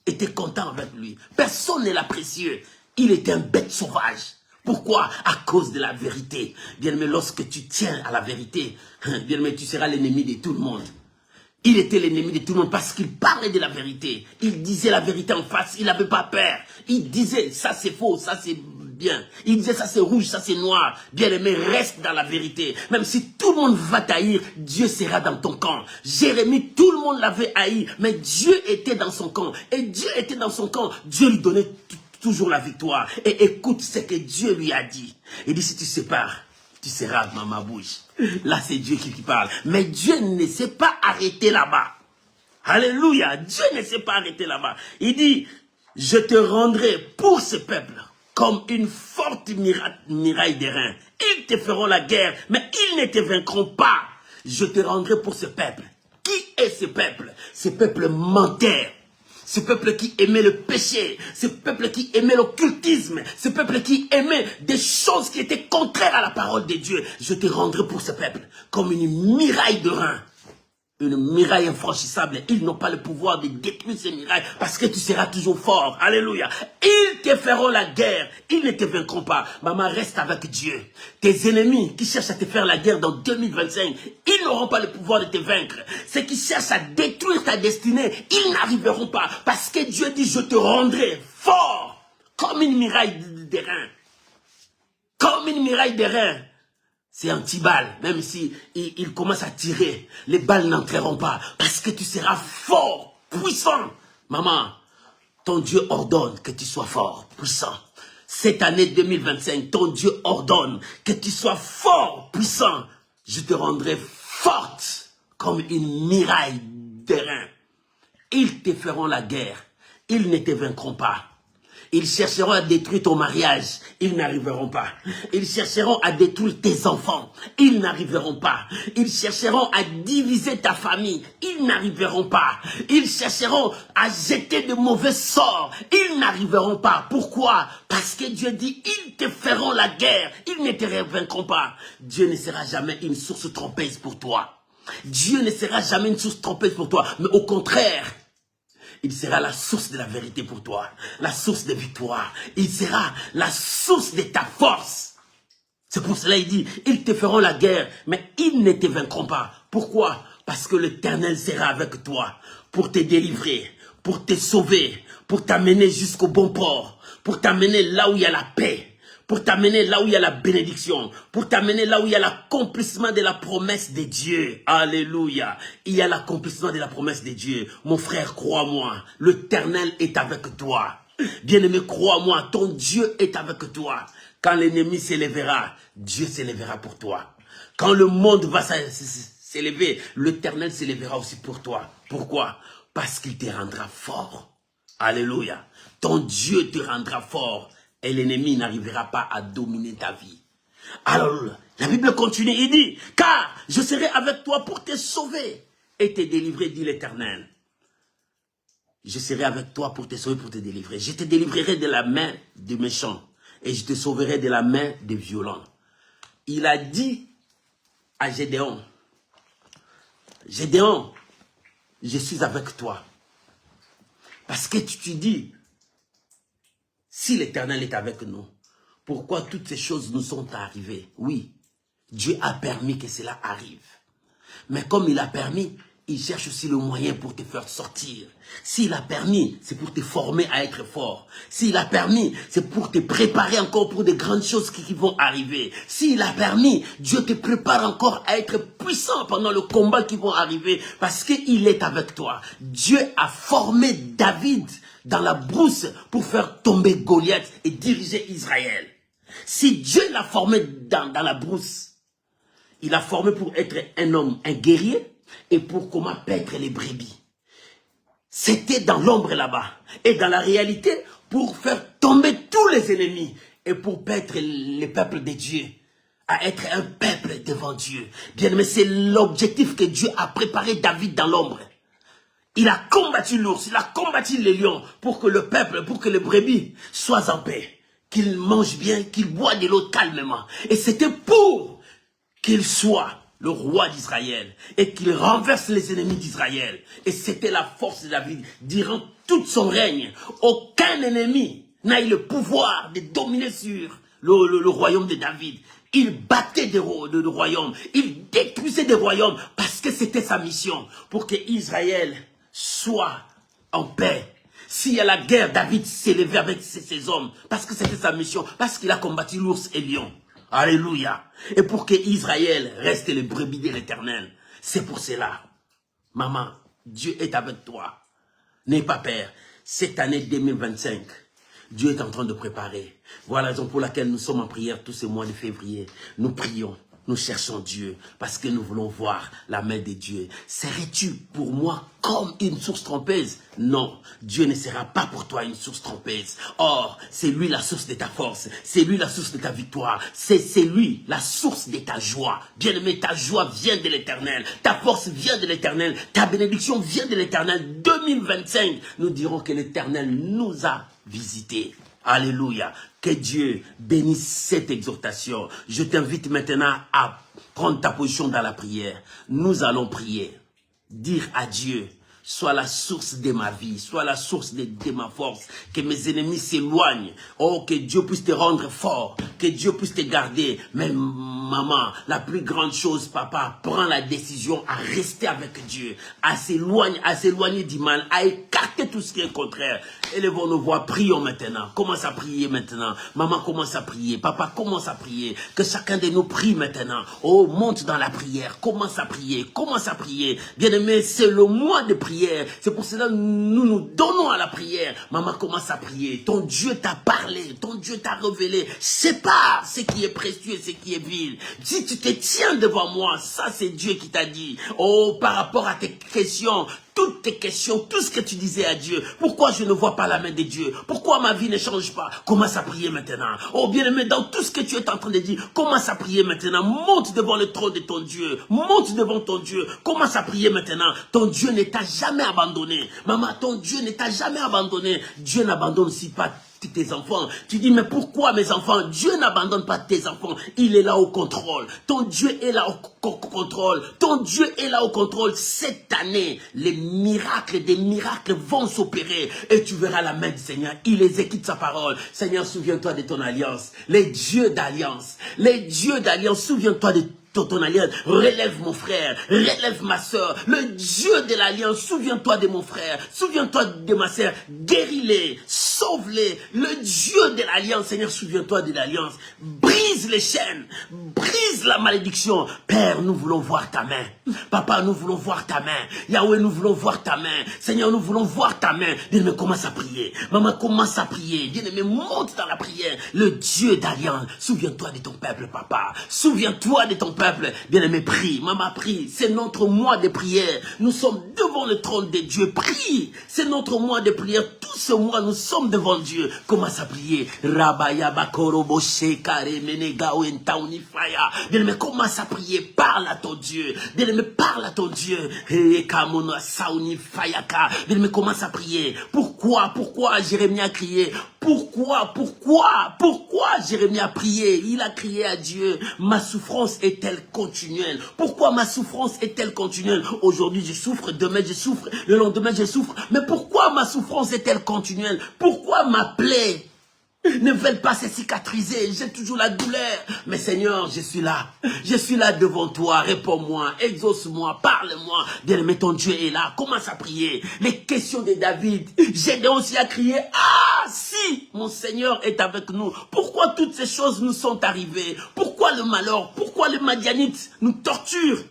était content avec lui. Personne ne l'appréciait. Il était un bête sauvage. Pourquoi? À cause de la vérité. Bien-aimé, lorsque tu tiens à la vérité, bien-aimé, tu seras l'ennemi de tout le monde. Il était l'ennemi de tout le monde parce qu'il parlait de la vérité. Il disait la vérité en face, il n'avait pas peur. Il disait, ça c'est faux, ça c'est bien. Il disait, ça c'est rouge, ça c'est noir. Bien-aimé, reste dans la vérité. Même si tout le monde va t'haïr, Dieu sera dans ton camp. Jérémie, tout le monde l'avait haï, mais Dieu était dans son camp. Et Dieu était dans son camp. Dieu lui donnait toujours la victoire. Et écoute ce que Dieu lui a dit. Il dit, si tu sépares, tu seras dans ma bouche. Là, c'est Dieu qui parle. Mais Dieu ne s'est pas arrêté là-bas. Alléluia. Dieu ne s'est pas arrêté là-bas. Il dit, je te rendrai pour ce peuple comme une forte muraille d'airain. Ils te feront la guerre, mais ils ne te vaincront pas. Je te rendrai pour ce peuple. Qui est ce peuple? Ce peuple menteur. Ce peuple qui aimait le péché, ce peuple qui aimait l'occultisme, ce peuple qui aimait des choses qui étaient contraires à la parole de Dieu. Je te rendrai pour ce peuple comme une muraille de rein, une muraille infranchissable. Ils n'ont pas le pouvoir de détruire ces murailles parce que tu seras toujours fort. Alléluia. Ils te feront la guerre, ils ne te vaincront pas. Maman, reste avec Dieu. Tes ennemis qui cherchent à te faire la guerre dans 2025, ils n'auront pas le pouvoir de te vaincre. Ceux qui cherchent à détruire ta destinée, ils n'arriveront pas. Parce que Dieu dit, je te rendrai fort comme une muraille d'airain. une muraille d'airain. C'est un petit balle, même si il commence à tirer, les balles n'entreront pas, parce que tu seras fort, puissant. Maman, ton Dieu ordonne que tu sois fort, puissant. Cette année 2025, ton Dieu ordonne que tu sois fort, puissant. Je te rendrai forte comme une muraille d'airain. Ils te feront la guerre, ils ne te vaincront pas. Ils chercheront à détruire ton mariage, ils n'arriveront pas. Ils chercheront à détruire tes enfants, ils n'arriveront pas. Ils chercheront à diviser ta famille, ils n'arriveront pas. Ils chercheront à jeter de mauvais sorts, ils n'arriveront pas. Pourquoi? Parce que Dieu dit, ils te feront la guerre, ils ne te vaincront pas. Dieu ne sera jamais une source trompeuse pour toi. Dieu ne sera jamais une source trompeuse pour toi, mais au contraire, il sera la source de la vérité pour toi, la source de victoire. Il sera la source de ta force. C'est pour cela qu'il dit, ils te feront la guerre, mais ils ne te vaincront pas. Pourquoi? Parce que l'Éternel sera avec toi pour te délivrer, pour te sauver, pour t'amener jusqu'au bon port, pour t'amener là où il y a la paix, pour t'amener là où il y a la bénédiction, pour t'amener là où il y a l'accomplissement de la promesse de Dieu. Alléluia. Il y a l'accomplissement de la promesse de Dieu. Mon frère, crois-moi, l'Éternel est avec toi. Bien-aimé, crois-moi, ton Dieu est avec toi. Quand l'ennemi s'élèvera, Dieu s'élèvera pour toi. Quand le monde va s'élever, l'Éternel s'élèvera aussi pour toi. Pourquoi? Parce qu'il te rendra fort. Alléluia. Ton Dieu te rendra fort. Et l'ennemi n'arrivera pas à dominer ta vie. Alors, la Bible continue, il dit, car je serai avec toi pour te sauver et te délivrer, dit l'Éternel. Je serai avec toi pour te sauver, pour te délivrer. Je te délivrerai de la main des méchants et je te sauverai de la main des violents. Il a dit à Gédéon, Gédéon, je suis avec toi. Parce que tu te dis, si l'Éternel est avec nous, pourquoi toutes ces choses nous sont arrivées? Oui, Dieu a permis que cela arrive. Mais comme il a permis, il cherche aussi le moyen pour te faire sortir. S'il a permis, c'est pour te former à être fort. S'il a permis, c'est pour te préparer encore pour de grandes choses qui vont arriver. S'il a permis, Dieu te prépare encore à être puissant pendant le combat qui vont arriver parce qu'il est avec toi. Dieu a formé David dans la brousse pour faire tomber Goliath et diriger Israël. Si Dieu l'a formé dans la brousse, il l'a formé pour être un homme, un guerrier, et pour comment paître les brebis. C'était dans l'ombre là-bas. Et dans la réalité, pour faire tomber tous les ennemis, et pour paître les peuples de Dieu, à être un peuple devant Dieu. Bien aimé, c'est l'objectif que Dieu a préparé David dans l'ombre. Il a combattu l'ours, il a combattu les lions pour que le peuple, pour que les brebis soient en paix. Qu'ils mangent bien, qu'ils boivent de l'eau calmement. Et c'était pour qu'il soit le roi d'Israël et qu'il renverse les ennemis d'Israël. Et c'était la force de David. Durant tout son règne, aucun ennemi n'a eu le pouvoir de dominer sur le royaume de David. Il battait des royaumes, il détruisait des royaumes parce que c'était sa mission pour que Israël soit en paix. S'il y a la guerre, David s'est levé avec ses hommes parce que c'était sa mission, parce qu'il a combattu l'ours et le lion. Alléluia. Et pour que Israël reste les brebis de l'Éternel. C'est pour cela. Maman, Dieu est avec toi. N'aie pas peur. Cette année 2025, Dieu est en train de préparer. Voilà la raison pour laquelle nous sommes en prière tous ces mois de février. Nous prions. Nous cherchons Dieu parce que nous voulons voir la main de Dieu. Serais-tu pour moi comme une source trompeuse? Non, Dieu ne sera pas pour toi une source trompeuse. Or, c'est lui la source de ta force. C'est lui la source de ta victoire. C'est lui la source de ta joie. Bien-aimé, ta joie vient de l'Éternel. Ta force vient de l'Éternel. Ta bénédiction vient de l'Éternel. 2025, nous dirons que l'Éternel nous a visités. Alléluia. Que Dieu bénisse cette exhortation. Je t'invite maintenant à prendre ta position dans la prière. Nous allons prier. Dire à Dieu Sois la source de ma vie, sois la source de ma force. Que mes ennemis s'éloignent. Oh, que Dieu puisse te rendre fort, que Dieu puisse te garder. Mais maman, la plus grande chose, papa, prends la décision à rester avec Dieu, à s'éloigner du mal, à écarter tout ce qui est contraire. Élevons nos voix, prions maintenant. Commence à prier maintenant. Maman, commence à prier. Papa, commence à prier. Que chacun de nous prie maintenant. Oh, monte dans la prière. Commence à prier. Commence à prier. Bien-aimé, c'est le mois de prière. C'est pour cela que nous nous donnons à la prière. Maman, commence à prier. Ton Dieu t'a parlé. Ton Dieu t'a révélé. Sépare ce qui est précieux et ce qui est vil. Si tu te tiens devant moi, ça c'est Dieu qui t'a dit. Oh, par rapport à tes questions, toutes tes questions, tout ce que tu disais à Dieu. Pourquoi je ne vois pas la main de Dieu? Pourquoi ma vie ne change pas? Commence à prier maintenant. Oh bien-aimé, dans tout ce que tu es en train de dire, commence à prier maintenant. Monte devant le trône de ton Dieu. Monte devant ton Dieu. Commence à prier maintenant. Ton Dieu ne t'a jamais abandonné. Maman, ton Dieu ne t'a jamais abandonné. Dieu n'abandonne aussi pas tes enfants. Tu dis, mais pourquoi mes enfants? Dieu n'abandonne pas tes enfants. Il est là au contrôle. Ton Dieu est là au contrôle. Ton Dieu est là au contrôle. Cette année, les miracles, des miracles vont s'opérer. Et tu verras la main du Seigneur. Il exécute sa parole. Seigneur, souviens-toi de ton alliance. Les dieux d'alliance. Les dieux d'alliance, souviens-toi de ton alliance. Relève mon frère, relève ma soeur, le Dieu de l'alliance. Souviens-toi de mon frère, souviens-toi de ma soeur. Guéris-les, sauve-les. Le Dieu de l'alliance, Seigneur, souviens-toi de l'alliance. Brise les chaînes, brise la malédiction. Père, nous voulons voir ta main. Papa, nous voulons voir ta main. Yahweh, nous voulons voir ta main. Seigneur, nous voulons voir ta main. Bien-aimé, commence à prier. Maman, commence à prier. Bien-aimé, monte dans la prière. Le Dieu d'alliance, souviens-toi de ton peuple, papa. Souviens-toi de ton peuple. Bien-aimé, prie. Maman, prie. C'est notre mois de prière. Nous sommes devant le trône de Dieu. Prie. C'est notre mois de prière. Tout ce mois, nous sommes devant Dieu. Commence à prier. Bien-aimé, commence à prier. Parle à ton Dieu. Bien-aimé, parle à ton Dieu. Bien-aimé, commence à prier. Pourquoi Jérémie a crié? Pourquoi Jérémie a prié? Il a crié à Dieu. Ma souffrance est-elle continuelle? Pourquoi ma souffrance est-elle continuelle? Aujourd'hui je souffre, demain je souffre, le lendemain je souffre. Mais pourquoi ma souffrance est-elle continuelle? Pourquoi ma plaie ne veulent pas se cicatriser? J'ai toujours la douleur. Mais Seigneur, je suis là. Je suis là devant toi. Réponds-moi, exauce-moi, parle-moi. Bien-aimé, ton Dieu est là. Commence à prier. Les questions de David. J'ai aussi à crier. Ah, si mon Seigneur est avec nous. Pourquoi toutes ces choses nous sont arrivées? Pourquoi le malheur? Pourquoi les Madianites nous torturent?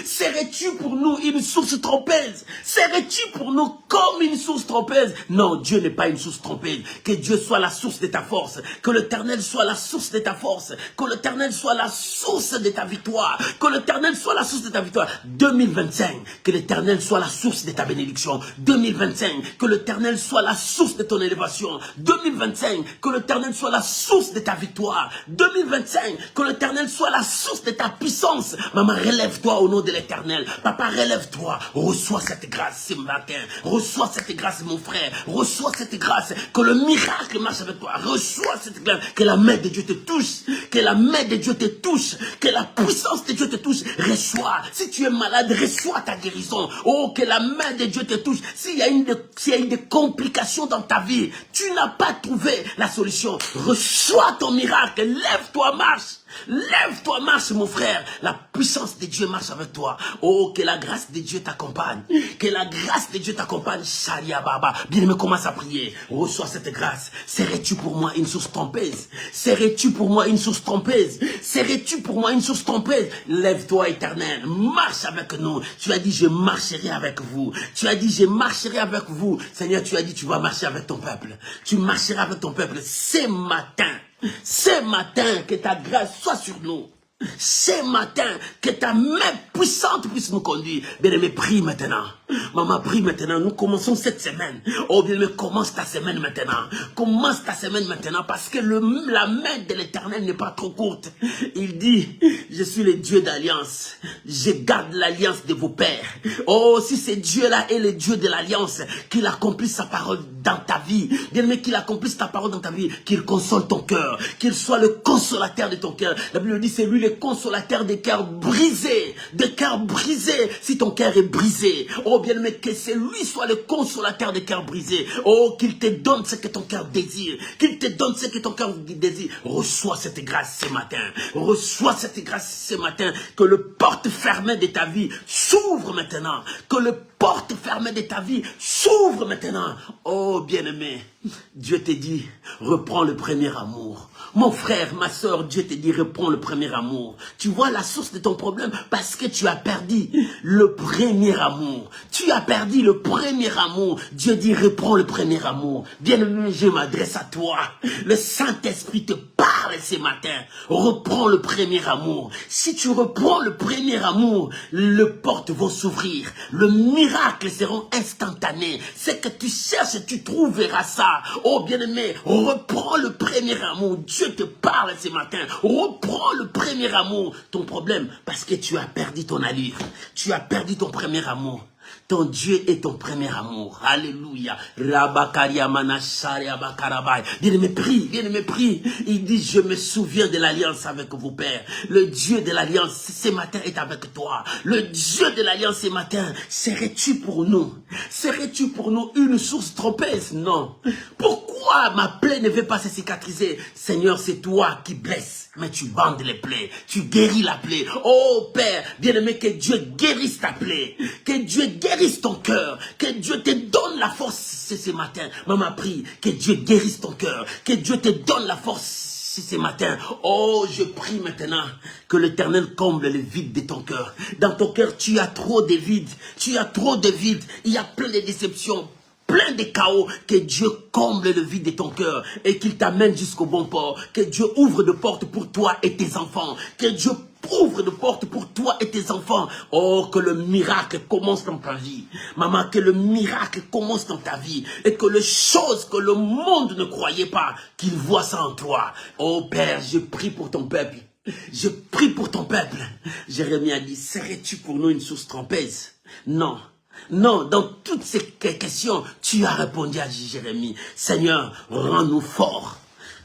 Serais-tu pour nous une source trompeuse? Serais-tu pour nous comme une source trompeuse? Non, Dieu n'est pas une source trompeuse. Que Dieu soit la source de ta force. Que l'Éternel soit la source de ta force. Que l'Éternel soit la source de ta victoire. Que l'Éternel soit la source de ta victoire. 2025, que l'Éternel soit la source de ta bénédiction. 2025, que l'Éternel soit la source de ton élévation. 2025, que l'Éternel soit la source de ta victoire. 2025, que l'Éternel soit la source de ta puissance. Maman, relève-toi au nom de l'Éternel. Papa, relève-toi. Reçois cette grâce ce matin. Reçois cette grâce, mon frère. Reçois cette grâce. Que le miracle marche avec toi. Reçois cette grâce. Que la main de Dieu te touche. Que la main de Dieu te touche. Que la puissance de Dieu te touche. Reçois. Si tu es malade, reçois ta guérison. Oh, que la main de Dieu te touche. S'il y a une des complications dans ta vie, tu n'as pas trouvé la solution. Reçois ton miracle. Lève-toi, marche. Lève-toi, marche mon frère. La puissance de Dieu marche avec toi. Oh, que la grâce de Dieu t'accompagne. Que la grâce de Dieu t'accompagne. Sharia Baba. Bien-aimé, commence à prier. Reçois cette grâce. Serais-tu pour moi une source trompeuse? Serais-tu pour moi une source trompeuse? Serais-tu pour moi une source trompeuse? Lève-toi, Éternel. Marche avec nous. Tu as dit, je marcherai avec vous. Tu as dit, je marcherai avec vous. Seigneur, tu as dit, tu vas marcher avec ton peuple. Tu marcheras avec ton peuple ce matin, que ta grâce soit sur nous. Ce matin, que ta main puissante puisse nous conduire. Bien-aimé, prie maintenant. Maman, prie maintenant. Nous commençons cette semaine. Oh, bien-aimé, commence ta semaine maintenant. Commence ta semaine maintenant parce que la main de l'Éternel n'est pas trop courte. Il dit, je suis le Dieu d'alliance. Je garde l'alliance de vos pères. Oh, si ce Dieu-là est le Dieu de l'alliance, qu'il accomplisse sa parole dans ta vie. Bien-aimé, qu'il accomplisse ta parole dans ta vie. Qu'il console ton cœur. Qu'il soit le consolateur de ton cœur. La Bible dit, c'est lui le consolateur des cœurs brisés. Des cœurs brisés. Si ton cœur est brisé. Oh, bien bien-aimé, que c'est lui soit le consolateur des cœurs brisés. Oh, qu'il te donne ce que ton cœur désire. Qu'il te donne ce que ton cœur désire. Reçois cette grâce ce matin. Reçois cette grâce ce matin. Que le porte fermée de ta vie s'ouvre maintenant. Que le porte fermée de ta vie s'ouvre maintenant. Oh, bien-aimé, Dieu te dit, reprends le premier amour. Mon frère, ma soeur, Dieu te dit, reprends le premier amour. Tu vois la source de ton problème parce que tu as perdu le premier amour. Tu as perdu le premier amour. Dieu dit, reprends le premier amour. Bien-aimé, je m'adresse à toi. Le Saint-Esprit te parle ce matin. Reprends le premier amour. Si tu reprends le premier amour, les portes vont s'ouvrir. Le miracle sera instantané. Ce que tu cherches, tu trouveras ça. Oh bien-aimé, reprends le premier amour. Dieu te parle ce matin. Reprends le premier amour. Ton problème, parce que tu as perdu ton allure. Tu as perdu ton premier amour. Ton Dieu est ton premier amour. Alléluia. Bien-aimé, prie, bien-aimé, prie. Il dit, je me souviens de l'alliance avec vos pères. Le Dieu de l'alliance, ce matin, est avec toi. Le Dieu de l'alliance, ce matin, serais-tu pour nous? Serais-tu pour nous une source trompeuse? Non. Pourquoi ma plaie ne veut pas se cicatriser? Seigneur, c'est toi qui blesses, mais tu bandes les plaies. Tu guéris la plaie. Oh Père, bien-aimé, que Dieu guérisse ta plaie. Que Dieu guérisse ton cœur. Que Dieu te donne la force ce matin. Maman prie, que Dieu guérisse ton cœur. Que Dieu te donne la force ce matin. Oh, je prie maintenant que l'Éternel comble le vide de ton cœur. Dans ton cœur, tu as trop de vide. Tu as trop de vide. Il y a plein de déceptions, plein de chaos. Que Dieu comble le vide de ton cœur et qu'il t'amène jusqu'au bon port. Que Dieu ouvre de portes pour toi et tes enfants. Que Dieu ouvre de portes pour toi et tes enfants. Oh, que le miracle commence dans ta vie. Maman, que le miracle commence dans ta vie. Et que les choses que le monde ne croyait pas, qu'il voit ça en toi. Oh Père, je prie pour ton peuple. Je prie pour ton peuple. Jérémie a dit, serais-tu pour nous une source trompeuse? Non. Non, dans toutes ces questions, tu as répondu à Jérémie. Seigneur, rends-nous forts.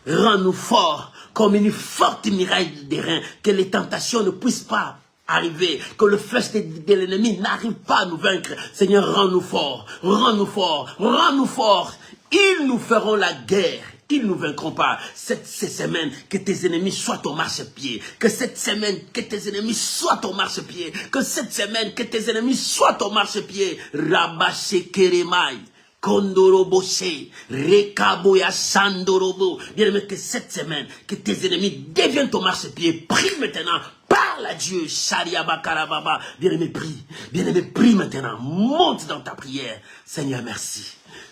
Rends-nous forts comme une forte muraille des reins, que les tentations ne puissent pas arriver, que le flèche de l'ennemi n'arrive pas à nous vaincre. Seigneur, rends-nous forts, rends-nous forts, rends-nous forts. Ils nous feront la guerre. Ils ne nous vaincront pas. Cette semaine, que tes ennemis soient ton marchepied. Que cette semaine, que tes ennemis soient ton marchepied. Que cette semaine, que tes ennemis soient ton marchepied. Rabaché Keremai. Kondoroboshe, Rekaboya Sandorobo. Bien-aimé, que cette semaine, que tes ennemis deviennent ton marchepied. Prie maintenant, parle à Dieu. Sharia Bakarababa. Bien-aimé, prie. Bien-aimé, prie maintenant. Monte dans ta prière. Seigneur, merci.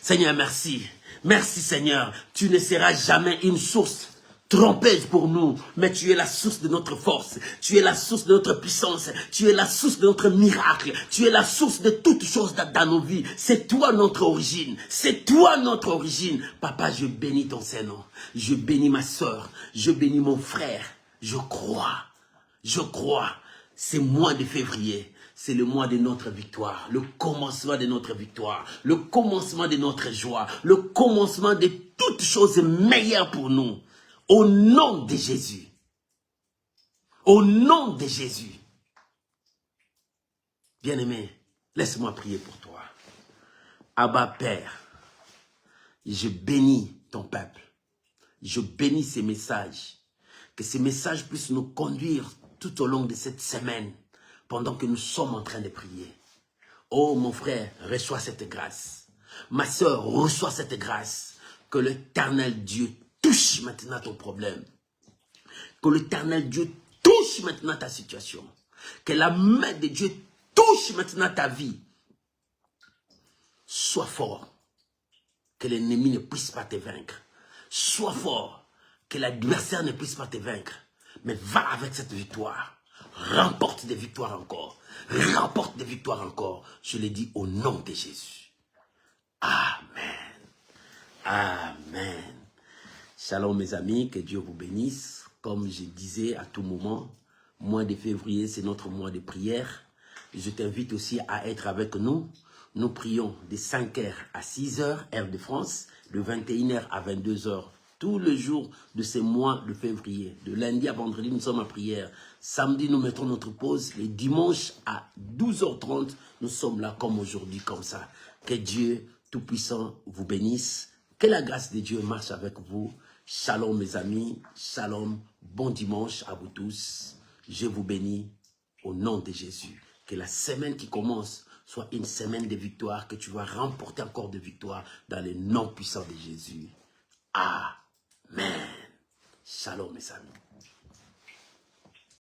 Seigneur, merci. Merci Seigneur. Tu ne seras jamais une source trompeuse pour nous, mais tu es la source de notre force, tu es la source de notre puissance, tu es la source de notre miracle, tu es la source de toutes choses dans nos vies. C'est toi notre origine, c'est toi notre origine. Papa, je bénis ton Saint-Nom, je bénis ma soeur, je bénis mon frère, je crois, c'est mois de février. C'est le mois de notre victoire, le commencement de notre victoire, le commencement de notre joie, le commencement de toutes choses meilleures pour nous. Au nom de Jésus. Au nom de Jésus. Bien-aimé, laisse-moi prier pour toi. Abba Père, je bénis ton peuple. Je bénis ces messages. Que ces messages puissent nous conduire tout au long de cette semaine, pendant que nous sommes en train de prier. Oh mon frère, reçois cette grâce. Ma soeur, reçois cette grâce. Que l'Éternel Dieu touche maintenant ton problème. Que l'Éternel Dieu touche maintenant ta situation. Que la main de Dieu touche maintenant ta vie. Sois fort. Que l'ennemi ne puisse pas te vaincre. Sois fort. Que l'adversaire ne puisse pas te vaincre. Mais va avec cette victoire. Remporte des victoires encore. Remporte des victoires encore. Je le dis au nom de Jésus. Amen. Amen. Shalom mes amis, que Dieu vous bénisse. Comme je disais à tout moment, mois de février, c'est notre mois de prière. Je t'invite aussi à être avec nous. Nous prions de 5h à 6h, heure de France, de 21h à 22h, tous les jours de ces mois de février. De lundi à vendredi, nous sommes à prière. Samedi, nous mettons notre pause. Les dimanches à 12h30, nous sommes là comme aujourd'hui, comme ça. Que Dieu Tout-Puissant vous bénisse. Que la grâce de Dieu marche avec vous. Shalom mes amis, shalom, bon dimanche à vous tous. Je vous bénis au nom de Jésus. Que la semaine qui commence soit une semaine de victoire, que tu vas remporter encore de victoire dans le nom puissant de Jésus. Amen. Shalom mes amis.